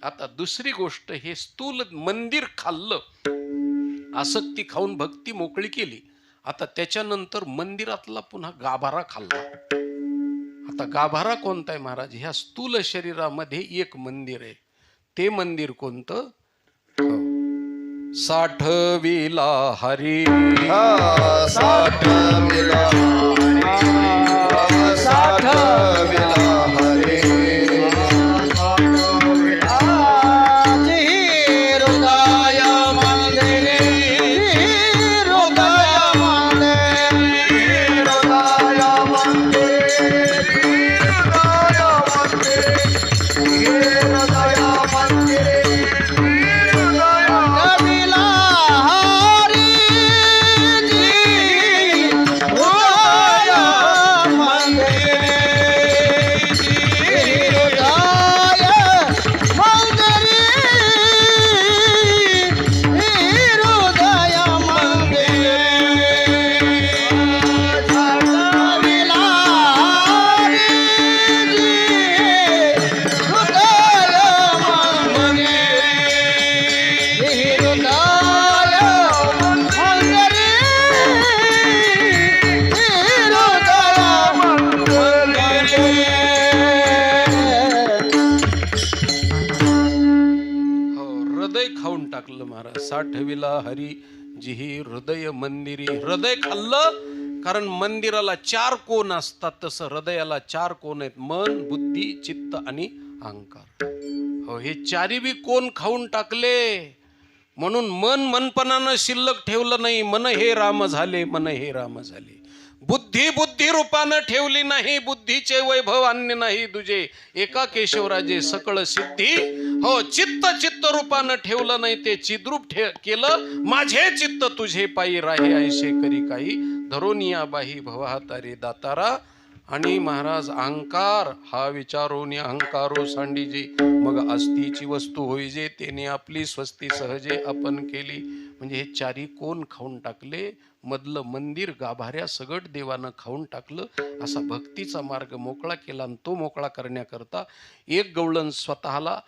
आता दुसरी गोष्ट, हे स्थूल मंदिर खाल्लं, आसक्ती खाऊन भक्ती मोकळी केली. आता त्याच्यानंतर मंदिरातला पुन्हा गाभारा खाल्ला. आता गाभारा कोणता आहे महाराज? ह्या स्थूल शरीरामध्ये एक मंदिर आहे. ते मंदिर कोणतं? साठविला हरी, साठविला हरी, साठविला हरी जिही हृदय मंदिरी. हृदय खाल्लं कारण मंदिराला 4 कोण असतात, तसं हृदयाला 4 कोण आहेत. मन, बुद्धी, चित्त आणि अहंकार. हो, हे 4ही बी कोण खाऊन टाकले. म्हणून मन मनपणानं शिल्लक ठेवलं नाही. मन हे राम झाले, मन हे राम झाले. बुद्धी बुद्धी रूपानं ठेवली नाही. बुद्धीचे वैभव अन्य नाही दुजे. एका केशवराजे सकळ सिद्धी. हो, चित्त चित्त रूपानं ठेवलं नाही. ते चिद्रूप केलं. माझे चित्त तुझे पायी राहे ऐसे करी काही. धरोनिया बाही भवहातारे दातारा. आणि महाराज अहंकार हा विचारोनी अहंकारो सांडीजे. मग अस्तीची वस्तू होईजे तेने आपली स्वस्ती सहजे आपण केली. म्हणजे हे 4ही कोण खाऊन टाकले. मधलं मंदिर गाभाऱ्या सगट देवानं खाऊन टाकलं. असा भक्तीचा मार्ग मोकळा केला. आणि तो मोकळा करण्याकरता एक गवळण स्वतःला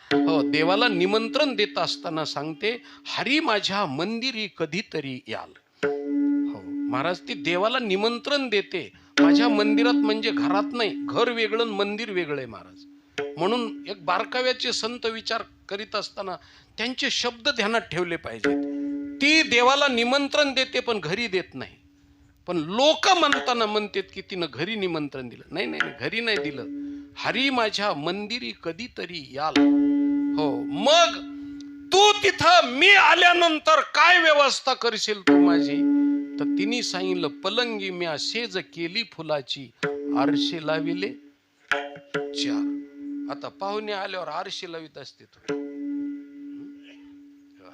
देवाला निमंत्रण देत असताना सांगते, हरी माझ्या मंदिरी कधीतरी याल. हो महाराज, ती देवाला निमंत्रण देते माझ्या मंदिरात. म्हणजे घरात नाही, घर वेगळं मंदिर वेगळं आहे महाराज. म्हणून एक बारकाव्याचे संत विचार करीत असताना त्यांचे शब्द ध्यानात ठेवले पाहिजेत. ती देवाला निमंत्रण देते पण घरी देत नाही. पण लोक म्हणताना म्हणतात की तिनं घरी निमंत्रण दिलं. नाही नाही, घरी नाही दिलं. हरी माझ्या मंदिरी कधीतरी याल. हो, मग तू तिथं मी आल्यानंतर काय व्यवस्था करशील तू माझी? तर तिने सांगितलं, पलंगी म्या शेज केली फुलाची, आरशे लाविले 4. आता पाहुणे आल्यावर आरशे लावित असते.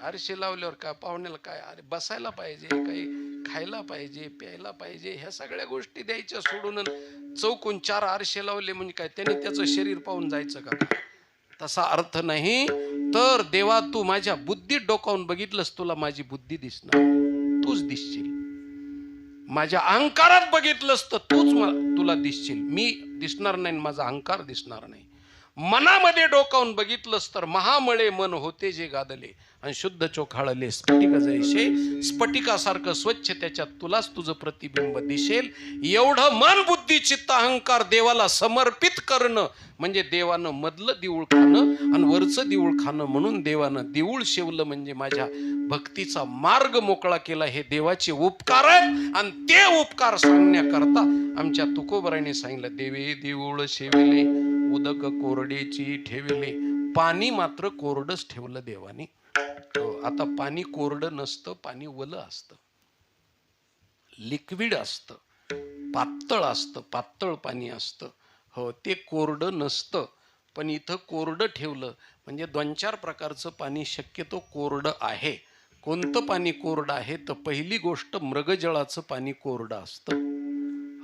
आरशे लावल्यावर काय पाहुण्याला काय, अरे बसायला पाहिजे, काही खायला पाहिजे, प्यायला पाहिजे, ह्या सगळ्या गोष्टी द्यायच्या सोडून चौकून 4 आरशे लावले म्हणजे काय त्याने त्याचं शरीर पाहून जायचं का? तसा अर्थ नाही. तर देवा तू माझ्या बुद्धीत डोकावून बघितलंस, तुला माझी बुद्धी दिसणार, तूच दिसशील. माझ्या अहंकारात बघितलंस तर तुला दिसशील. मी दिसणार नाही, माझा अहंकार दिसणार नाही. मनामध्ये डोकावून बघितलंस तर महामळे मन होते जे गादले आणि शुद्ध चोखाळले स्फटिक जैसे. स्फटिकासारखं स्वच्छ त्याच्यात तुलाच तुझं प्रतिबिंब दिसेल. एवढं मन बुद्धी चित्त अहंकार देवाला समर्पित करणं म्हणजे देवानं मधलं देऊळ खाणं आणि वरचं देऊळ खाणं. म्हणून देवानं देऊळ शेवलं म्हणजे माझ्या भक्तीचा मार्ग मोकळा केला. हे देवाचे उपकार आहेत. आणि ते उपकार सांगण्याकरता आमच्या तुकोबराने सांगितलं, देवे देऊळ शेविले उदक कोरडेची ठेविले. पाणी मात्र कोरडच ठेवलं देवानी. आता पाणी कोरडं नसतं, पाणी वलं असतं, लिक्विड असतं, पातळ असतं, पातळ पाणी असतं. हो, ते कोरडं नसतं. पण इथं कोरडं ठेवलं म्हणजे 2-4 प्रकारचं पाणी शक्यतो कोरडं आहे. कोणतं पाणी कोरडं आहे? तर पहिली गोष्ट मृगजळाचं पाणी कोरडं असतं.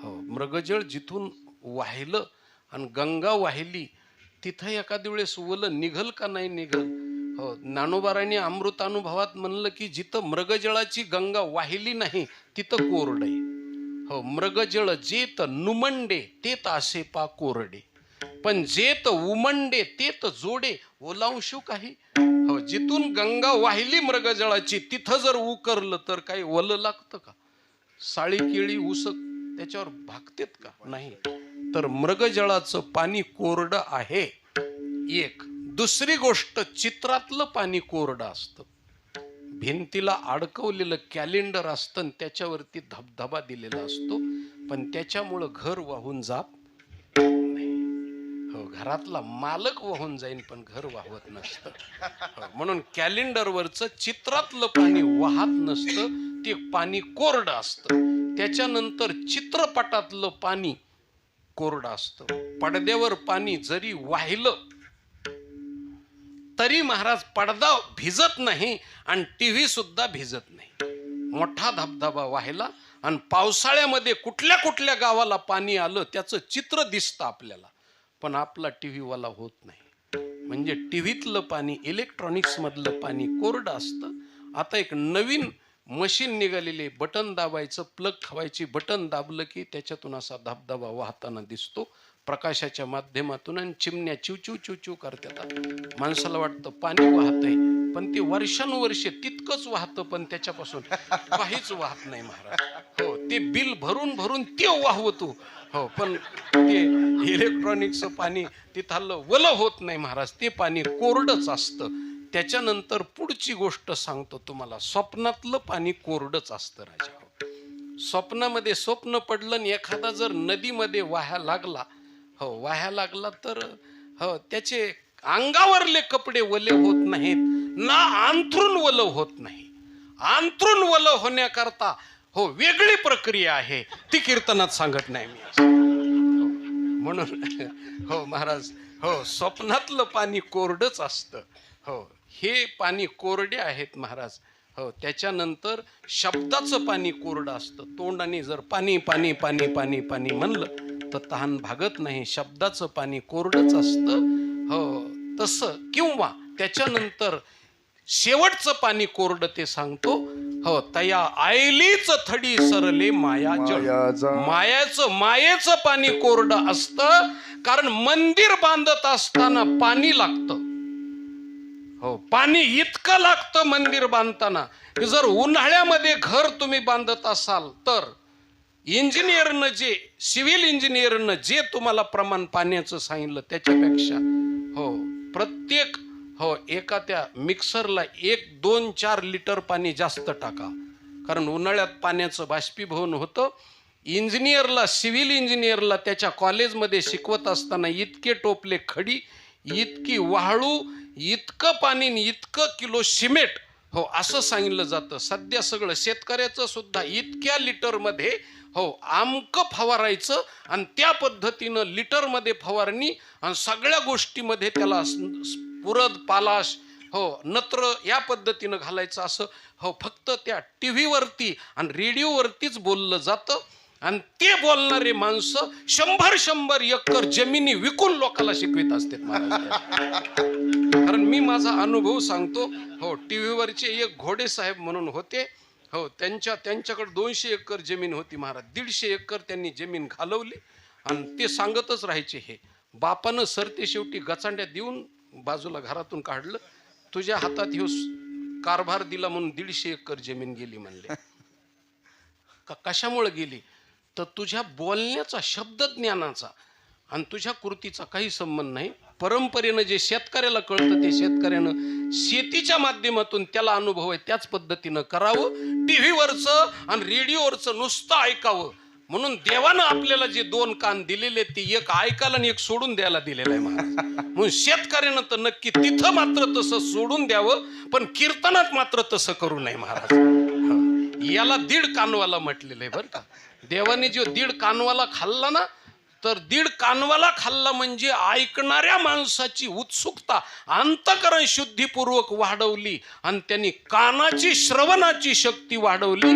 हो, मृगजळ जिथून वाहिलं आणि गंगा वाहिली तिथं एखाद्या वेळेस वलं निघल का नाही निघल. हो, ज्ञानोबारांनी अमृतानुभवात म्हणलं की जिथं मृगजळाची गंगा वाहिली नाही तिथं कोरड आहे. हो, मृगजळ जेत नुमंडे तेत असे पा कोरडे, पण जेत उमंडे तेत जोडे ओलांशू काही. हो, जिथून गंगा वाहिली मृगजळाची तिथं जर उकरलं तर काही वलं लागतं का? साळी केळी ऊस त्याच्यावर भागतेत का? नाही. तर मृगजळाचं पाणी कोरडं आहे एक. दुसरी गोष्ट, चित्रातलं पाणी कोरडं असतं. भिंतीला अडकवलेलं कॅलेंडर असतं आणि त्याच्यावरती धबधबा दिलेला असतो, पण त्याच्यामुळं घर वाहून जात नाही. हो, घरातला मालक वाहून जाईन पण घर वाहवत नसतं. हो, म्हणून कॅलेंडरवरचं चित्रातलं पाणी वाहत नसतं, ते पाणी कोरडं असतं. त्याच्यानंतर चित्रपटातलं पाणी कोरडं असतं. पडद्यावर पाणी जरी वाहिलं तरी महाराज पडदा भिजत नाही आणि टीव्ही सुद्धा भिजत नाही. मोठा धबधबा वाहिला आणि पावसाळ्यामध्ये कुठल्या कुठल्या गावाला पाणी आलं त्याचं चित्र दिसतं आपल्याला, पण आपला टीव्ही वाला होत नाही. म्हणजे टीव्हीतलं पाणी, इलेक्ट्रॉनिक्स मधलं पाणी कोरडं असतं. आता एक नवीन मशीन निघालेली, बटन दाबायचं, प्लग ठेवायची, बटन दाबलं की त्याच्यातून असा धबधबा वाहताना दिसतो प्रकाशाच्या माध्यमातून, आणि चिमण्या चिवचिव चिवचिव करतात. माणसाला वाटतं पाणी वाहतंय, पण ते वर्षानुवर्षे तितकंच वाहतं, पण त्याच्यापासून काहीच वाहत नाही महाराज. हो, ते बिल भरून भरून ते वाहवतो. हो, पण ते इलेक्ट्रॉनिकचं पाणी तिथलं वलं होत नाही महाराज, ते पाणी कोरडंच असतं. त्याच्यानंतर पुढची गोष्ट सांगतो तुम्हाला, स्वप्नातलं पाणी कोरडंच असतं राजा. स्वप्नामध्ये स्वप्न पडलं आणि एखादा जर नदीमध्ये वाह्या लागला, हो वाह्या लागला तर हो त्याचे अंगावरले कपडे वले होत नाहीत ना, अंथरून वलं होत नाही. अंथरून वलं होण्याकरता हो वेगळी प्रक्रिया आहे, ती कीर्तनात सांगत नाही मी. म्हणून हो महाराज, हो स्वप्नातलं पाणी कोरडंच असतं. हो, हे पाणी कोरडे आहेत महाराज. हो, त्याच्यानंतर शब्दाचं पाणी कोरडं असतं. तोंडाने जर पाणी पाणी पाणी पाणी पाणी म्हणलं तर तहान भागत नाही. शब्दाचं पाणी कोरडंच असतं. हो तसं, किंवा त्याच्यानंतर शेवटचं पाणी कोरडं ते सांगतो. हो, तया आयलीच थडी सरले माया जळ. मायेचं पाणी कोरडं असतं, कारण मंदिर बांधत असताना पाणी लागतं. हो, पाणी इतकं लागतं मंदिर बांधताना की जर उन्हाळ्यामध्ये घर तुम्ही बांधत असाल तर इंजिनियरनं जे, सिव्हिल इंजिनियरनं जे तुम्हाला प्रमाण पाण्याचं सांगितलं त्याच्यापेक्षा हो प्रत्येक हो एका त्या मिक्सरला 1, 2, 4 लिटर पाणी जास्त टाका, कारण उन्हाळ्यात पाण्याचं बाष्पीभवन होतं. इंजिनियरला, सिव्हिल इंजिनियरला त्याच्या कॉलेजमध्ये शिकवत असताना इतके टोपले खडी, इतकी वाळू, इतकं पाणी, इतकं किलो सिमेंट हो असं सांगितलं जातं. सध्या सगळं शेतकऱ्याचं सुद्धा इतक्या लिटरमध्ये हो आमकं फवारायचं आणि त्या पद्धतीनं लिटरमध्ये फवारणी आणि सगळ्या गोष्टीमध्ये त्याला पुरद, पालाश हो नत्र या पद्धतीनं घालायचं असं हो फक्त त्या टीव्हीवरती आणि रेडिओवरतीच बोललं जातं. आणि ते बोलणारे माणसं 100 एकर जमिनी विकून लोकांना शिकवित असतात महाराज. कारण मी माझा अनुभव सांगतो. हो, टीव्हीवरचे एक घोडे साहेब म्हणून होते. हो, त्यांच्याकडे 200 एकर जमीन होती महाराज. 150 एकर त्यांनी जमीन घालवली आणि ते सांगतच राहायचे, हे बापानं सरते शेवटी गचांड्या देऊन बाजूला घरातून काढलं, तुझ्या हातात ह्यो कारभार दिला म्हणून 150 एकर जमीन गेली म्हणले. कशामुळे गेली तर तुझ्या बोलण्याचा, शब्दज्ञानाचा आणि तुझ्या कृतीचा काही संबंध नाही. परंपरेनं जे शेतकऱ्याला कळतं ते शेतकऱ्यानं शेतीच्या माध्यमातून त्याला अनुभव आहे त्याच पद्धतीनं करावं. टीव्हीवरचं आणि रेडिओवरचं नुसतं ऐकावं. म्हणून देवानं आपल्याला जे 2 कान दिलेले ते एक ऐकायला आणि एक सोडून द्यायला दिलेलं आहे महाराज. म्हणून शेतकऱ्यानं तर नक्की तिथं मात्र तसं सोडून द्यावं, पण कीर्तनात मात्र तसं करू नये महाराज. याला 1.5 कानवाला म्हटलेलं आहे बरं का. देवाने जो 1.5 कानवाला खाल्ला ना, तर 1.5 कानवाला खाल्ला म्हणजे ऐकणाऱ्या माणसाची उत्सुकता अंतःकरण शुद्धीपूर्वक वाढवली आणि त्यांनी कानाची, श्रवणाची शक्ती वाढवली.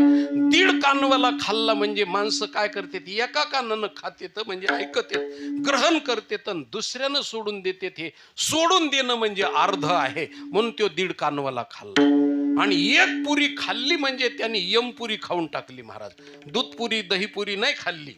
1.5 कानवाला खाल्ला म्हणजे माणसं काय करतात, एका कानानं खातेत म्हणजे ऐकतेत, ग्रहण करतेत आणि दुसऱ्यानं सोडून देतेत. हे सोडून देणं म्हणजे अर्ध आहे. म्हणून तो 1.5 कानवाला खाल्ला. आणि 1 पुरी खाल्ली म्हणजे त्यांनी यमपुरी खाऊन टाकली महाराज. दूधपुरी, दहीपुरी नाही खाल्ली.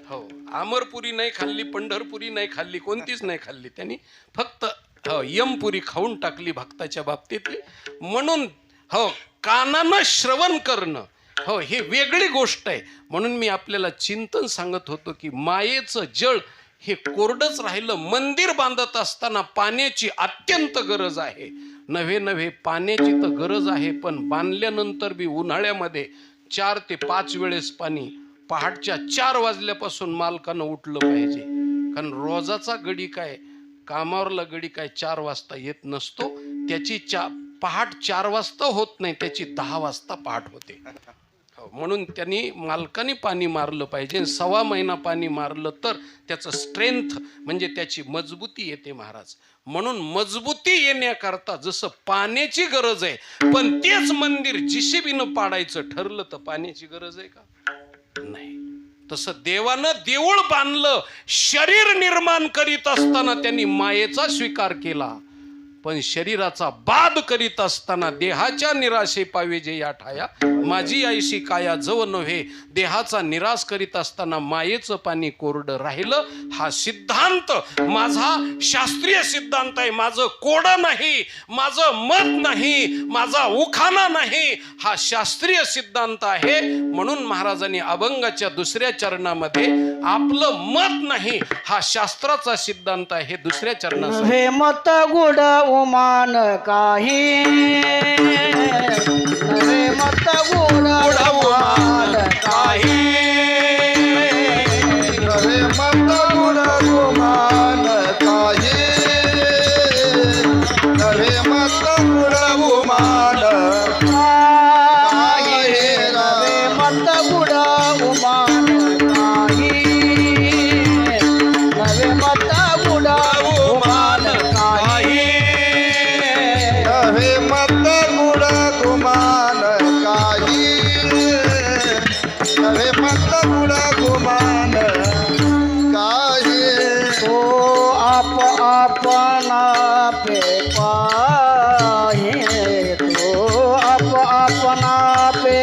हो, आमरपुरी नाही खाल्ली, पंढरपुरी नाही खाल्ली, कोणतीच नाही खाल्ली. त्यांनी फक्त हो यमपुरी खाऊन टाकली भक्ताच्या बाबतीतली. म्हणून हो कानानं श्रवण करणं हो ही वेगळी गोष्ट आहे. म्हणून मी आपल्याला चिंतन सांगत होतो की मायेचं जळ हे कोरडच राहिलं. मंदिर बांधत असताना पाण्याची अत्यंत गरज आहे. नव्हे पाण्याची तर गरज आहे, पण बांधल्यानंतर बी उन्हाळ्यामध्ये 4 ते 5 वेळेस पाणी. पहाटच्या 4 वाजल्यापासून मालकानं उठलं पाहिजे, कारण रोजाचा गडी काय, कामावरला गडी काय 4 वाजता येत नसतो. त्याची पहाट 4 वाजता होत नाही, त्याची 10 वाजता पहाट होते. म्हणून त्यांनी मालकाने पाणी मारलं पाहिजे. 1.25 महिना पाणी मारलं तर त्याचं स्ट्रेंथ म्हणजे त्याची मजबूती येते महाराज. म्हणून मजबूती येण्याकरता जसं पाण्याची गरज आहे, पण तेच मंदिर JCBनं पाडायचं ठरलं तर पाण्याची गरज आहे का? नाही. तसं देवानं देऊळ बांधलं. शरीर निर्माण करीत असताना त्यांनी मायेचा स्वीकार केला, पण शरीराचा बाद करीत असताना देहाच्या निराशे पावे जे या ठाया, माझी आईशी काया जव नव्हे. देहाचा निराश करीत असताना मायेचं पाणी कोरडं राहिलं. हा सिद्धांत माझा शास्त्रीय सिद्धांत आहे. माझं कोडं नाही, माझं मत नाही, माझा उखाणा नाही, हा शास्त्रीय सिद्धांत आहे. म्हणून महाराजांनी अभंगाच्या 2ऱ्या चरणामध्ये आपलं मत नाही, हा शास्त्राचा सिद्धांत आहे, 2ऱ्या चरणात हे मत गुड उमान काही, नवे मत गुड उमान काही, नवे मत गुण गुमान काही, नवे मत गुण गुमान काही, नवे मत गुड उमान काही, नवे मत गुड उमान काही, नवे मत गुण गुमान काही, नवे मत गुण गुमान काही. तो आपना पे पाहे, तो आपना पे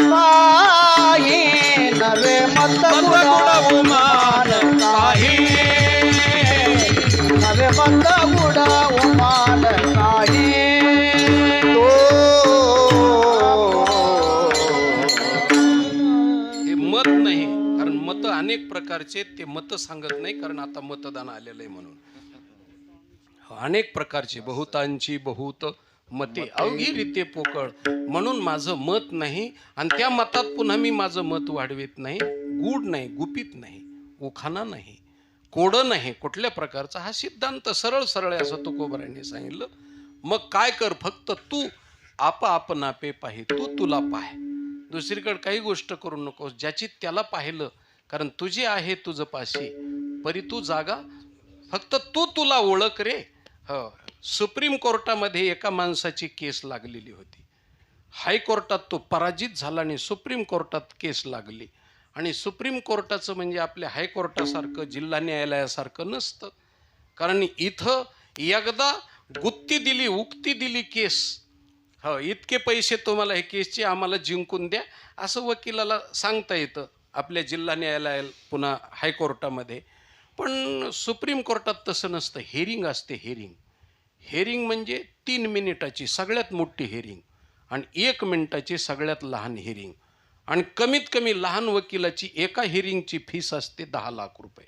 पाहे, नवे मत गुण उमान काही, नवे मत गुण उमान काही. हे मत नाही, कारण मत अनेक प्रकारचे. ते मत सांगत नाही, कारण आता मतदान आलेलं आहे म्हणून. अनेक प्रकारचे, बहुतांची बहुत मते अवघी रीते पोकळ. म्हणून माझं मत नाही, आणि त्या मतात पुन्हा मी माझं मत वाढवित नाही. गूढ नाही, गुपित नाही, उखाणा नाही, कोडं नाही कुठल्या प्रकारचा. हा सिद्धांत सरळ सरळ आहे, असं तुकोबारायांनी सांगितलं. मग काय कर, फक्त तू आपना पे पाहि, तू तुला पाह. दुसरीकडे काही गोष्ट करू नकोस, ज्याची त्याला पाहिलं, कारण तुझे आहे तुझं पाशी, परी तू जागा, फक्त तू तुला ओळख रे. सुप्रीम कोर्टामध्ये एका माणसाची केस लागलेली होती. हायकोर्टात तो पराजित झाला आणि सुप्रीम कोर्टात केस लागली. आणि सुप्रीम कोर्टाचं म्हणजे आपल्या हायकोर्टासारखं जिल्हा न्यायालयासारखं नसतं, कारण इथं एकदा गुत्ती दिली, उक्ती दिली केस, इतके पैसे तुम्हाला हे केसचे आम्हाला जिंकून द्या, असं वकिलाला सांगता येतं आपल्या जिल्हा न्यायालयाला पुन्हा हायकोर्टामध्ये. पण सुप्रीम कोर्टात तसं नसतं. हेरिंग असते. हेरिंग म्हणजे 3 मिनिटाची सगळ्यात मोठी हेरिंग आणि 1 मिनिटाची सगळ्यात लहान हेरिंग. आणि कमीत कमी लहान वकिलाची एका हिअरिंगची फीस असते 10 लाख रुपये.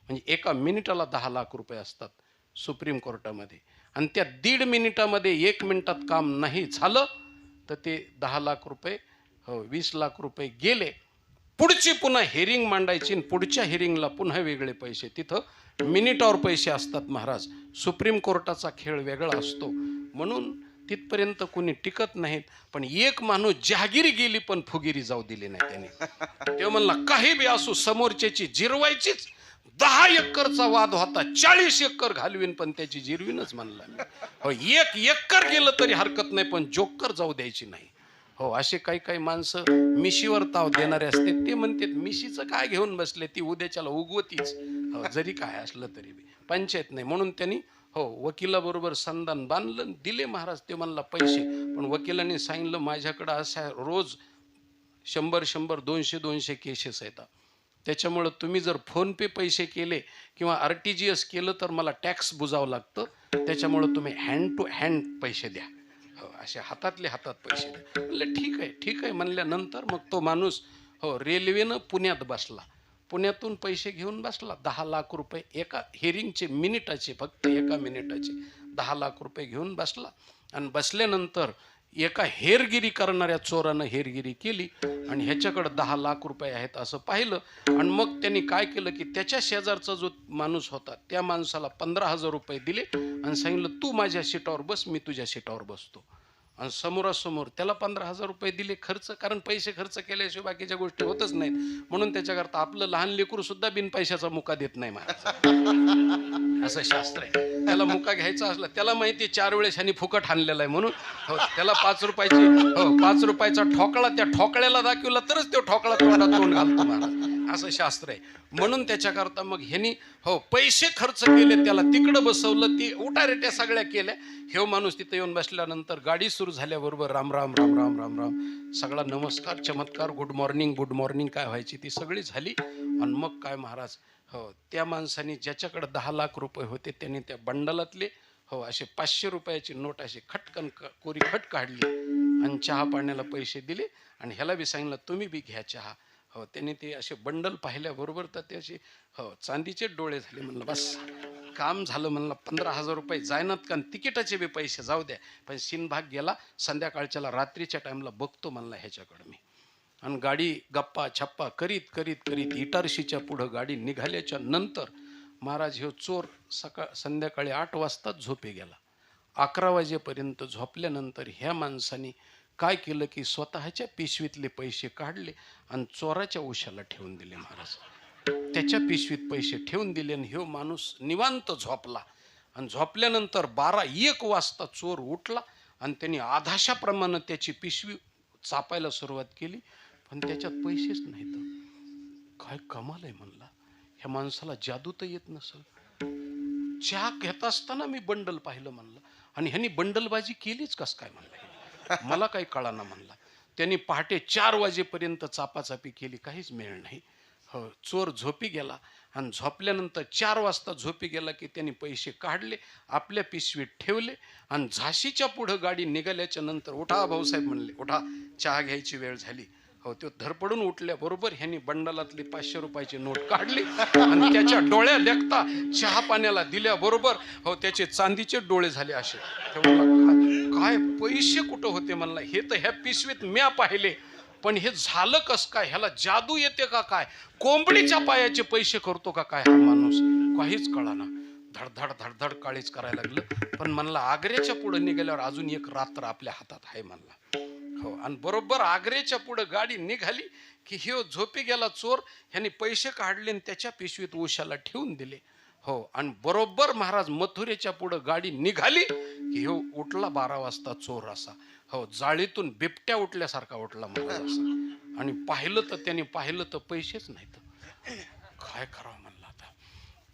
म्हणजे एका मिनिटाला 10 लाख रुपये असतात सुप्रीम कोर्टामध्ये. आणि त्या 1.5 मिनिटामध्ये 1 मिनिटात काम नाही झालं तर ते 10 लाख रुपये 20 लाख रुपये गेले. पुढची पुन्हा हिअरिंग मांडायची, पुढच्या हिअरिंगला पुन्हा वेगळे पैसे. तिथं मिनिटावर पैसे असतात महाराज. सुप्रीम कोर्टाचा खेळ वेगळा असतो. म्हणून तिथपर्यंत कोणी टिकत नाहीत. पण एक माणूस जहागिरी गेली पण फुगिरी जाऊ दिली नाही त्याने. तेव्हा म्हणला काही बी असू समोरच्याची जिरवायचीच. 10 एकरचा वाद होता, 40 एकर घालवीन पण त्याची जिरवीनच म्हणला. 1 एकर गेलं तरी हरकत नाही, पण जोकर जाऊ द्यायची नाही. असे काही काही माणसं मिशीवर ताव देणारे असते. ते म्हणतात मिशीचं काय घेऊन बसले, ती उद्याच्याला उगवतीच. जरी काय असलं तरी पंचायत नाही. म्हणून त्यांनी वकिलाबरोबर संधान बांधलं, दिले महाराज. ते म्हणला पैसे, पण वकिलांनी सांगितलं माझ्याकडं अशा रोज 100 200 केसेस येतात. त्याच्यामुळं तुम्ही जर फोन पे पैसे केले किंवा RTGS केलं तर मला टॅक्स बुजावं लागतं. त्याच्यामुळं तुम्ही हँड टू हँड पैसे द्या, असे हातातले हातात पैसे द्या. म्हणलं ठीक आहे म्हणल्यानंतर मग तो माणूस रेल्वेनं पुण्यात बसला. पुण्यातून पैसे घेऊन बसला 10 लाख रुपये एका हिअरिंगचे मिनिटाचे, फक्त एका मिनिटाचे 10 लाख रुपये घेऊन बसला. आणि बसल्यानंतर एका हेरगिरी करणाऱ्या चोरानं हेरगिरी केली आणि ह्याच्याकडे 10 लाख रुपये आहेत असं पाहिलं. आणि मग त्यांनी काय केलं की त्याच्या शेजारचा जो माणूस होता त्या माणसाला 15,000 रुपये दिले आणि सांगितलं तू माझ्या सीटावर बस, मी तुझ्या सीटावर बसतो. आणि समोरासमोर त्याला 15,000 रुपये दिले खर्च, कारण पैसे खर्च केल्याशिवाय बाकीच्या गोष्टी होतच नाहीत. म्हणून त्याच्याकरता आपलं लहान लेकरू सुद्धा बिन पैशाचा मुका देत नाही महाराज, असं शास्त्र आहे. त्याला मुका घ्यायचा असला त्याला माहिती 4 वेळेस ह्यानी फुकट आणलेला आहे म्हणून त्याला 5 रुपयाचा ठोकळा त्या ठोकळ्याला दाखवला तरच तो ठोकळा तोंडात तोंड घालतो महाराज, असं शास्त्र आहे. म्हणून त्याच्याकरता मग ह्यांनी पैसे खर्च केले, त्याला तिकडं बसवलं, ती उठारेट्या सगळ्या केल्या. हे माणूस तिथं येऊन बसल्यानंतर गाडी सुरू झाल्याबरोबर राम राम राम राम राम राम सगळा नमस्कार चमत्कार गुड मॉर्निंग काय व्हायची ती सगळी झाली. आणि मग काय महाराज त्या माणसाने ज्याच्याकडे 10 लाख रुपये होते त्यांनी त्या बंडलातले असे 500 रुपयाची नोट अशी खटकन कोरी खट काढली आणि चहा पाण्याला पैसे दिले आणि ह्याला बी सांगितलं तुम्ही बी घ्या चहा. त्यांनी ते असे बंडल पाहिल्याबरोबर तर ते असे चांदीचे डोळे झाले. म्हणलं बस काम झालं. म्हणलं 15,000 रुपये जायनात का, तिकिटाचे बी पैसे जाऊ द्या, पण सिनभाग गेला. संध्याकाळच्याला रात्रीच्या टाईमला बघतो म्हणला ह्याच्याकडं मी. आणि गाडी गप्पा छप्पा करीत करीत करीत इटारशीच्या पुढं गाडी निघाल्याच्या नंतर महाराज चोर संध्याकाळी 8 वाजताच झोपे गेला. 11 वाजेपर्यंत झोपल्यानंतर ह्या माणसाने काय केलं की स्वतःच्या पिशवीतले पैसे काढले आणि चोराच्या उशाला ठेवून दिले महाराज. त्याच्या पिशवीत पैसे ठेवून दिले आणि ह्यो माणूस निवांत झोपला. आणि झोपल्यानंतर 12-1 वाजता चोर उठला आणि त्यांनी आधाशाप्रमाणे त्याची पिशवी चापायला सुरुवात केली, पण त्याच्यात पैसेच नाहीत. काय कमाल आहे म्हणला, ह्या माणसाला जादू तर येत नसल. चहा घेत असताना मी बंडल पाहिलं म्हणलं, आणि ह्यांनी बंडलबाजी केलीच कस काय म्हणलं, मला काही कळाना म्हणला. त्यांनी पहाटे 4 वाजेपर्यंत चापाचापी केली, काहीच मिळ नाही. चोर झोपी गेला आणि झोपल्यानंतर 4 वाजता झोपी गेला की त्यांनी पैसे काढले, आपल्या पिशवीत ठेवले आणि झाशीच्या पुढं गाडी निघाल्याच्या नंतर उठा भाऊसाहेब म्हणले, उठा चहा घ्यायची वेळ झाली. तो धडपडून उठल्याबरोबर ह्यांनी बंडलातली 500 रुपयाची नोट काढली आणि त्याच्या डोळ्या लेखता चहा पाण्याला दिल्याबरोबर त्याचे चांदीचे डोळे झाले असे. काय पैसे कुठं होते म्हणला, हे तर ह्या पिशवीत म्या पाहिले, पण हे झालं कस काय, ह्याला जादू येते का काय, कोंबडीच्या पायाचे पैसे करतो का काय हा माणूस, काहीच कळाना. धडधड धडधड काळीच करायला लागलं. पण म्हणला आग्र्याच्या पुढे निघाल्यावर अजून एक रात्र आपल्या हातात आहे म्हणला. आणि बरोबर आग्र्याच्या पुढे गाडी निघाली की ह्यो झोपी गेला चोर, ह्याने पैसे काढले आणि त्याच्या पिशवीत उशाला ठेवून दिले. आणि बरोबर महाराज मथुरेच्या पुढे गाडी निघाली की ह्यो उठला 12 वाजता चोर असा. जाळीतून बिबट्या उठल्यासारखा उठला महाराज असा. आणि त्याने पाहिलं तर पैसेच नाहीत. काय करावं म्हणलं आता.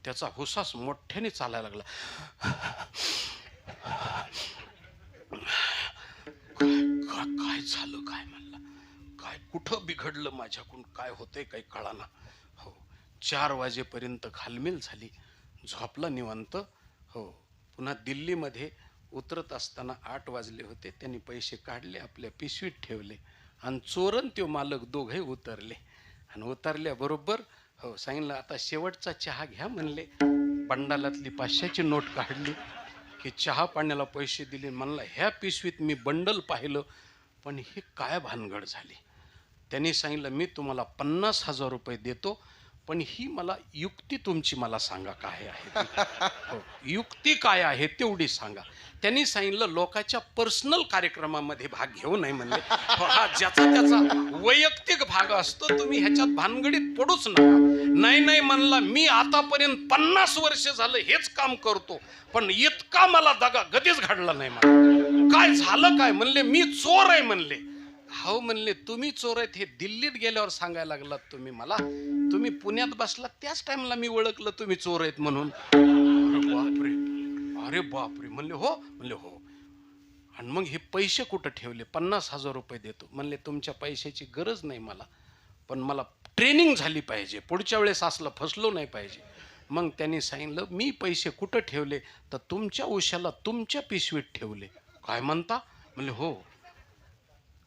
त्याचा हुसास मोठ्याने चालायला लागला. काय झालं काय म्हणला, काय कुठं बिघडलं माझ्याकडून, काय होतंय काही कळाना. 4 वाजेपर्यंत घालमेल झाली. झोपला निवांत. पुन्हा दिल्लीमध्ये उतरत असताना 8 वाजले होते. त्यांनी पैसे काढले, आपल्या पिशवीत ठेवले आणि चोरन तो मालक दोघे उतरले. आणि उतरल्याबरोबर सांगितलं आता शेवटचा चहा घ्या म्हणले. बंडालातली 500ची नोट काढली की चहा पाण्याला पैसे दिले. म्हणला ह्या पिशवीत मी बंडल पाहिलं, पण ही काय भानगड झाली. त्यांनी सांगितलं मी तुम्हाला 50,000 रुपये देतो, पण ही मला युक्ती तुमची मला सांगा काय आहे. युक्ती काय आहे तेवढी सांगा. त्यांनी सांगितलं लोकांच्या पर्सनल कार्यक्रमामध्ये भाग घेऊ नये म्हणले. हा ज्याचा त्याचा वैयक्तिक भाग असतो, तुम्ही ह्याच्यात भानगडीत पडूच नका. नाही म्हणला मी आतापर्यंत 50 वर्ष झालं हेच काम करतो, पण इतका मला दगा कधीच घडला नाही. मला काय झालं काय म्हणले, मी चोर आहे म्हणले. म्हणले तुम्ही चोर आहेत हे दिल्लीत गेल्यावर सांगायला लागलात तुम्ही मला. तुम्ही पुण्यात बसलात त्याच टाइमला मी ओळखलं तुम्ही चोर आहेत म्हणून. अरे बापरे म्हणले हो. आणि मग हे पैसे कुठं ठेवले. 50,000 रुपये देतो म्हणले. तुमच्या पैशाची गरज नाही मला, पण मला ट्रेनिंग झाली पाहिजे, पुढच्या वेळेस असलं फसलो नाही पाहिजे. मग त्यांनी सांगितलं मी पैसे कुठं ठेवले, तर तुमच्या उशाला तुमच्या पिशवीत ठेवले. काय म्हणता म्हणले हो.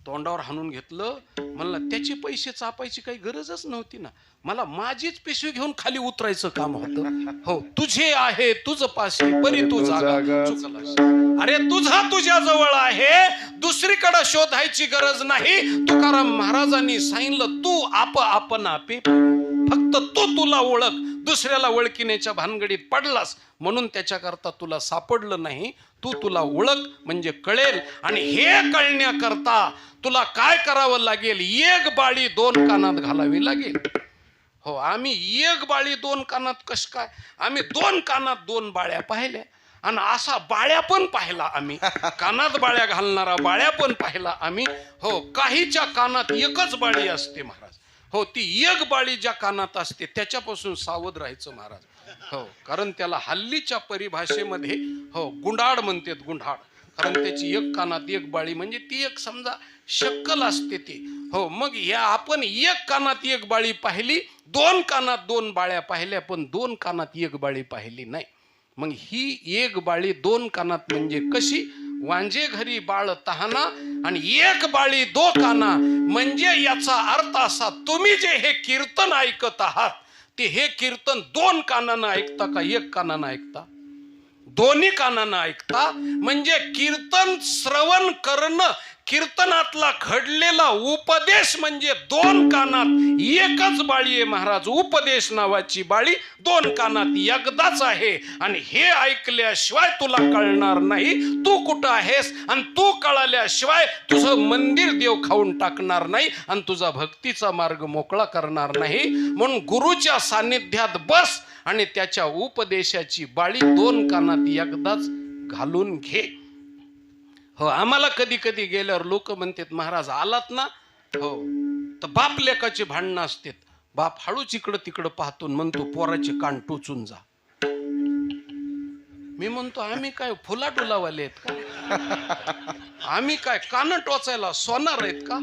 तोंडावर हाणून घेतलं. म्हणलं त्याचे पैसे चापायची काही गरजच नव्हती ना. मला माझीच पिशवी घेऊन खाली उतरायचं काम होतं. हो, तुझे आहे तुझ पाशी परी तू जागा चुकलास. अरे तुझा तुझ्या जवळ आहे, दुसरीकडे शोधायची गरज नाही. तुकाराम महाराजांनी सांगितलं तू आपण आपे, फक्त तू तुला ओळख. दुसऱ्याला ओळखीण्याच्या भानगडीत पडलास म्हणून त्याच्याकरता तुला सापडलं नाही. तू तुला ओळख म्हणजे कळेल. आणि हे कळण्याकरता तुला काय करावं लागेल, एक बाळी 2 कानात घालावी लागेल. हो, आम्ही एक बाळी 2 कानात कस काय, आम्ही 2 कानात 2 बाळ्या पाहिल्या आणि असा बाळ्या पण पाहिला आम्ही. कानात बाळ्या घालणारा बाळ्या पण पाहिला आम्ही. हो, काहीच्या कानात एकच बाळी असते महाराज. हो, ती एक बाळी ज्या कानात असते त्याच्यापासून सावध राहायचं महाराज. हो, कारण त्याला हल्लीच्या परिभाषेमध्ये हो गुंडाळ म्हणतात, गुंडाळ. कारण त्याची एक कानात एक बाळी म्हणजे ती एक समजा शक्कल असते ती. हो, मग या आपण एक कानात एक बाळी पाहिली, 2 कानात 2 बाळ्या पाहिल्या, पण 2 कानात एक बाळी पाहिली नाही. मग ही एक बाळी 2 कानात म्हणजे कशी, वांजे घरी बाळ तहाना आणि एक बाळी 2 काना. म्हणजे याचा अर्थ असा, तुम्ही जे हे कीर्तन ऐकत आहात ते हे कीर्तन 2 कानानं ऐकता का 1 कानानं ऐकता? दोन्ही कानानं ऐकता. म्हणजे कीर्तन श्रवण करणं, कीर्तनातला घडलेला उपदेश म्हणजे 2 कानात एकच बाळी आहे महाराज. उपदेश नावाची बाळी 2 कानात एकदाच आहे. आणि हे ऐकल्याशिवाय तुला कळणार नाही तू कुठं आहेस, आणि तू कळाल्याशिवाय तुझं मंदिर देव खाऊन टाकणार नाही आणि तुझा भक्तीचा मार्ग मोकळा करणार नाही. म्हणून गुरुच्या सानिध्यात बस आणि त्याच्या उपदेशाची बाळी 2 कानात एकदाच घालून घे. हो, आम्हाला कधी कधी गेल्यावर लोक म्हणतात महाराज आलात ना, हो तर बाप लेकाचे भांडणं असतात. बाप हळूच इकडं तिकडं पाहतो म्हणतो पोराचे कान टोचून जा. मी म्हणतो आम्ही काय फुला डुलावाले आहेत का? आम्ही काय कान टोचायला सोनार आहेत का?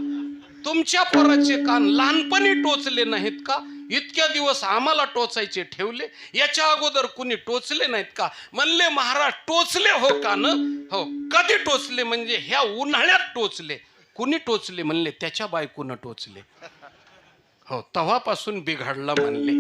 तुमच्या पोराचे कान लहानपणी टोचले नाहीत का? इतक्या दिवस आम्हाला टोचायचे ठेवले, याच्या अगोदर कुणी टोचले नाहीत का? म्हणले महाराज टोचले हो कान. हो, कधी टोचले म्हणजे ह्या उन्हाळ्यात टोचले. कुणी टोचले म्हणले त्याच्या बायकोनं टोचले. हो, तेव्हापासून बिघडला म्हणले.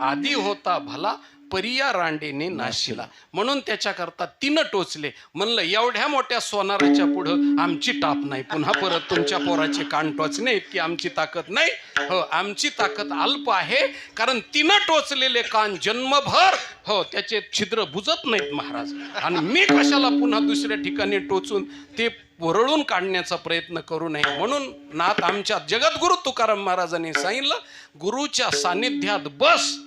आधी होता भला परिया रांडेने नाशिला, म्हणून त्याच्याकरता 3 टोचले. म्हणलं एवढ्या मोठ्या सोनाराच्या पुढं आमची टाप नाही, पुन्हा परत तुमच्या पोराचे कान टोचणे इतकी आमची ताकद नाही. हो, आमची ताकद अल्प आहे. कारण 3 टोचलेले कान जन्मभर हो त्याचे छिद्र बुजत नाहीत महाराज. आणि मी कशाला पुन्हा दुसऱ्या ठिकाणी टोचून ते वरळून काढण्याचा प्रयत्न करू नये. म्हणून नाथ आमच्या जगद्गुरु तुकाराम महाराजांनी सांगितलं, गुरुच्या सानिध्यात बस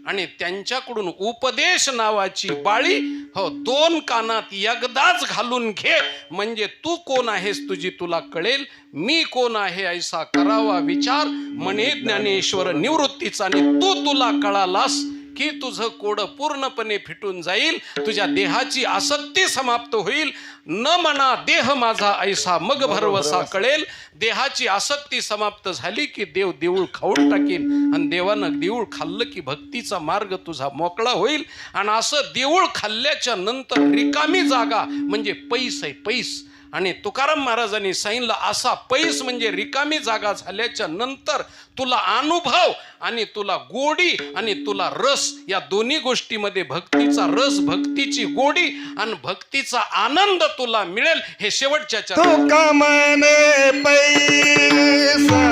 आणि त्यांच्याकडून उपदेश नावाची बाळी हो 2 कानात एकदाच घालून घे. म्हणजे तू कोण आहेस तुझी तुला कळेल. मी कोण आहे ऐसा करावा विचार, म्हणे ज्ञानेश्वर निवृत्तीचा. आणि तू तुला कळालास की तुझं कोड पूर्णपणे फिटून जाईल, तुझ्या देहाची आसक्ती समाप्त होईल. न म्हणा देह माझा ऐसा मग भरवसा कळेल. देहाची आसक्ती समाप्त झाली की देव देऊळ खाऊन टाकील, आणि देवानं देऊळ खाल्लं की भक्तीचा मार्ग तुझा मोकळा होईल. आणि असं देऊळ खाल्ल्याच्या नंतर रिकामी जागा म्हणजे पैस आहे, पैस. आणि तुकाराम महाराजांनी सांगितलं असा पैस म्हणजे रिकामी जागा झाल्याच्या नंतर तुला अनुभव आणि तुला गोडी आणि तुला रस, या दोन्ही गोष्टीमध्ये भक्तीचा रस, भक्तीची गोडी आणि भक्तीचा आनंद तुला मिळेल. हे शेवटच्या तुका म्हणे पैसा,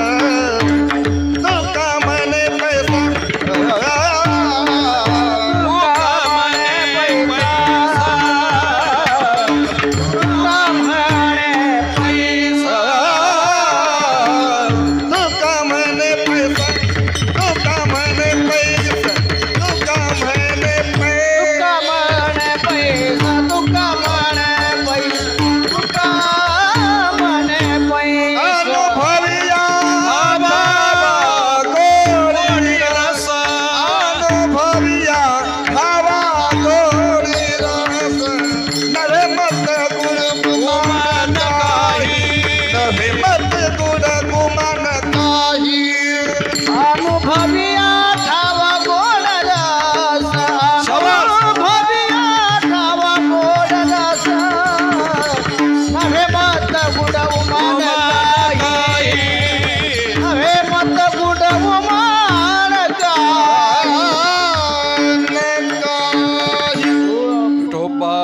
तुका म्हणे पैसा,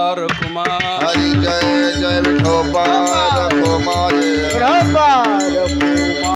कुमार कुमार हरी जय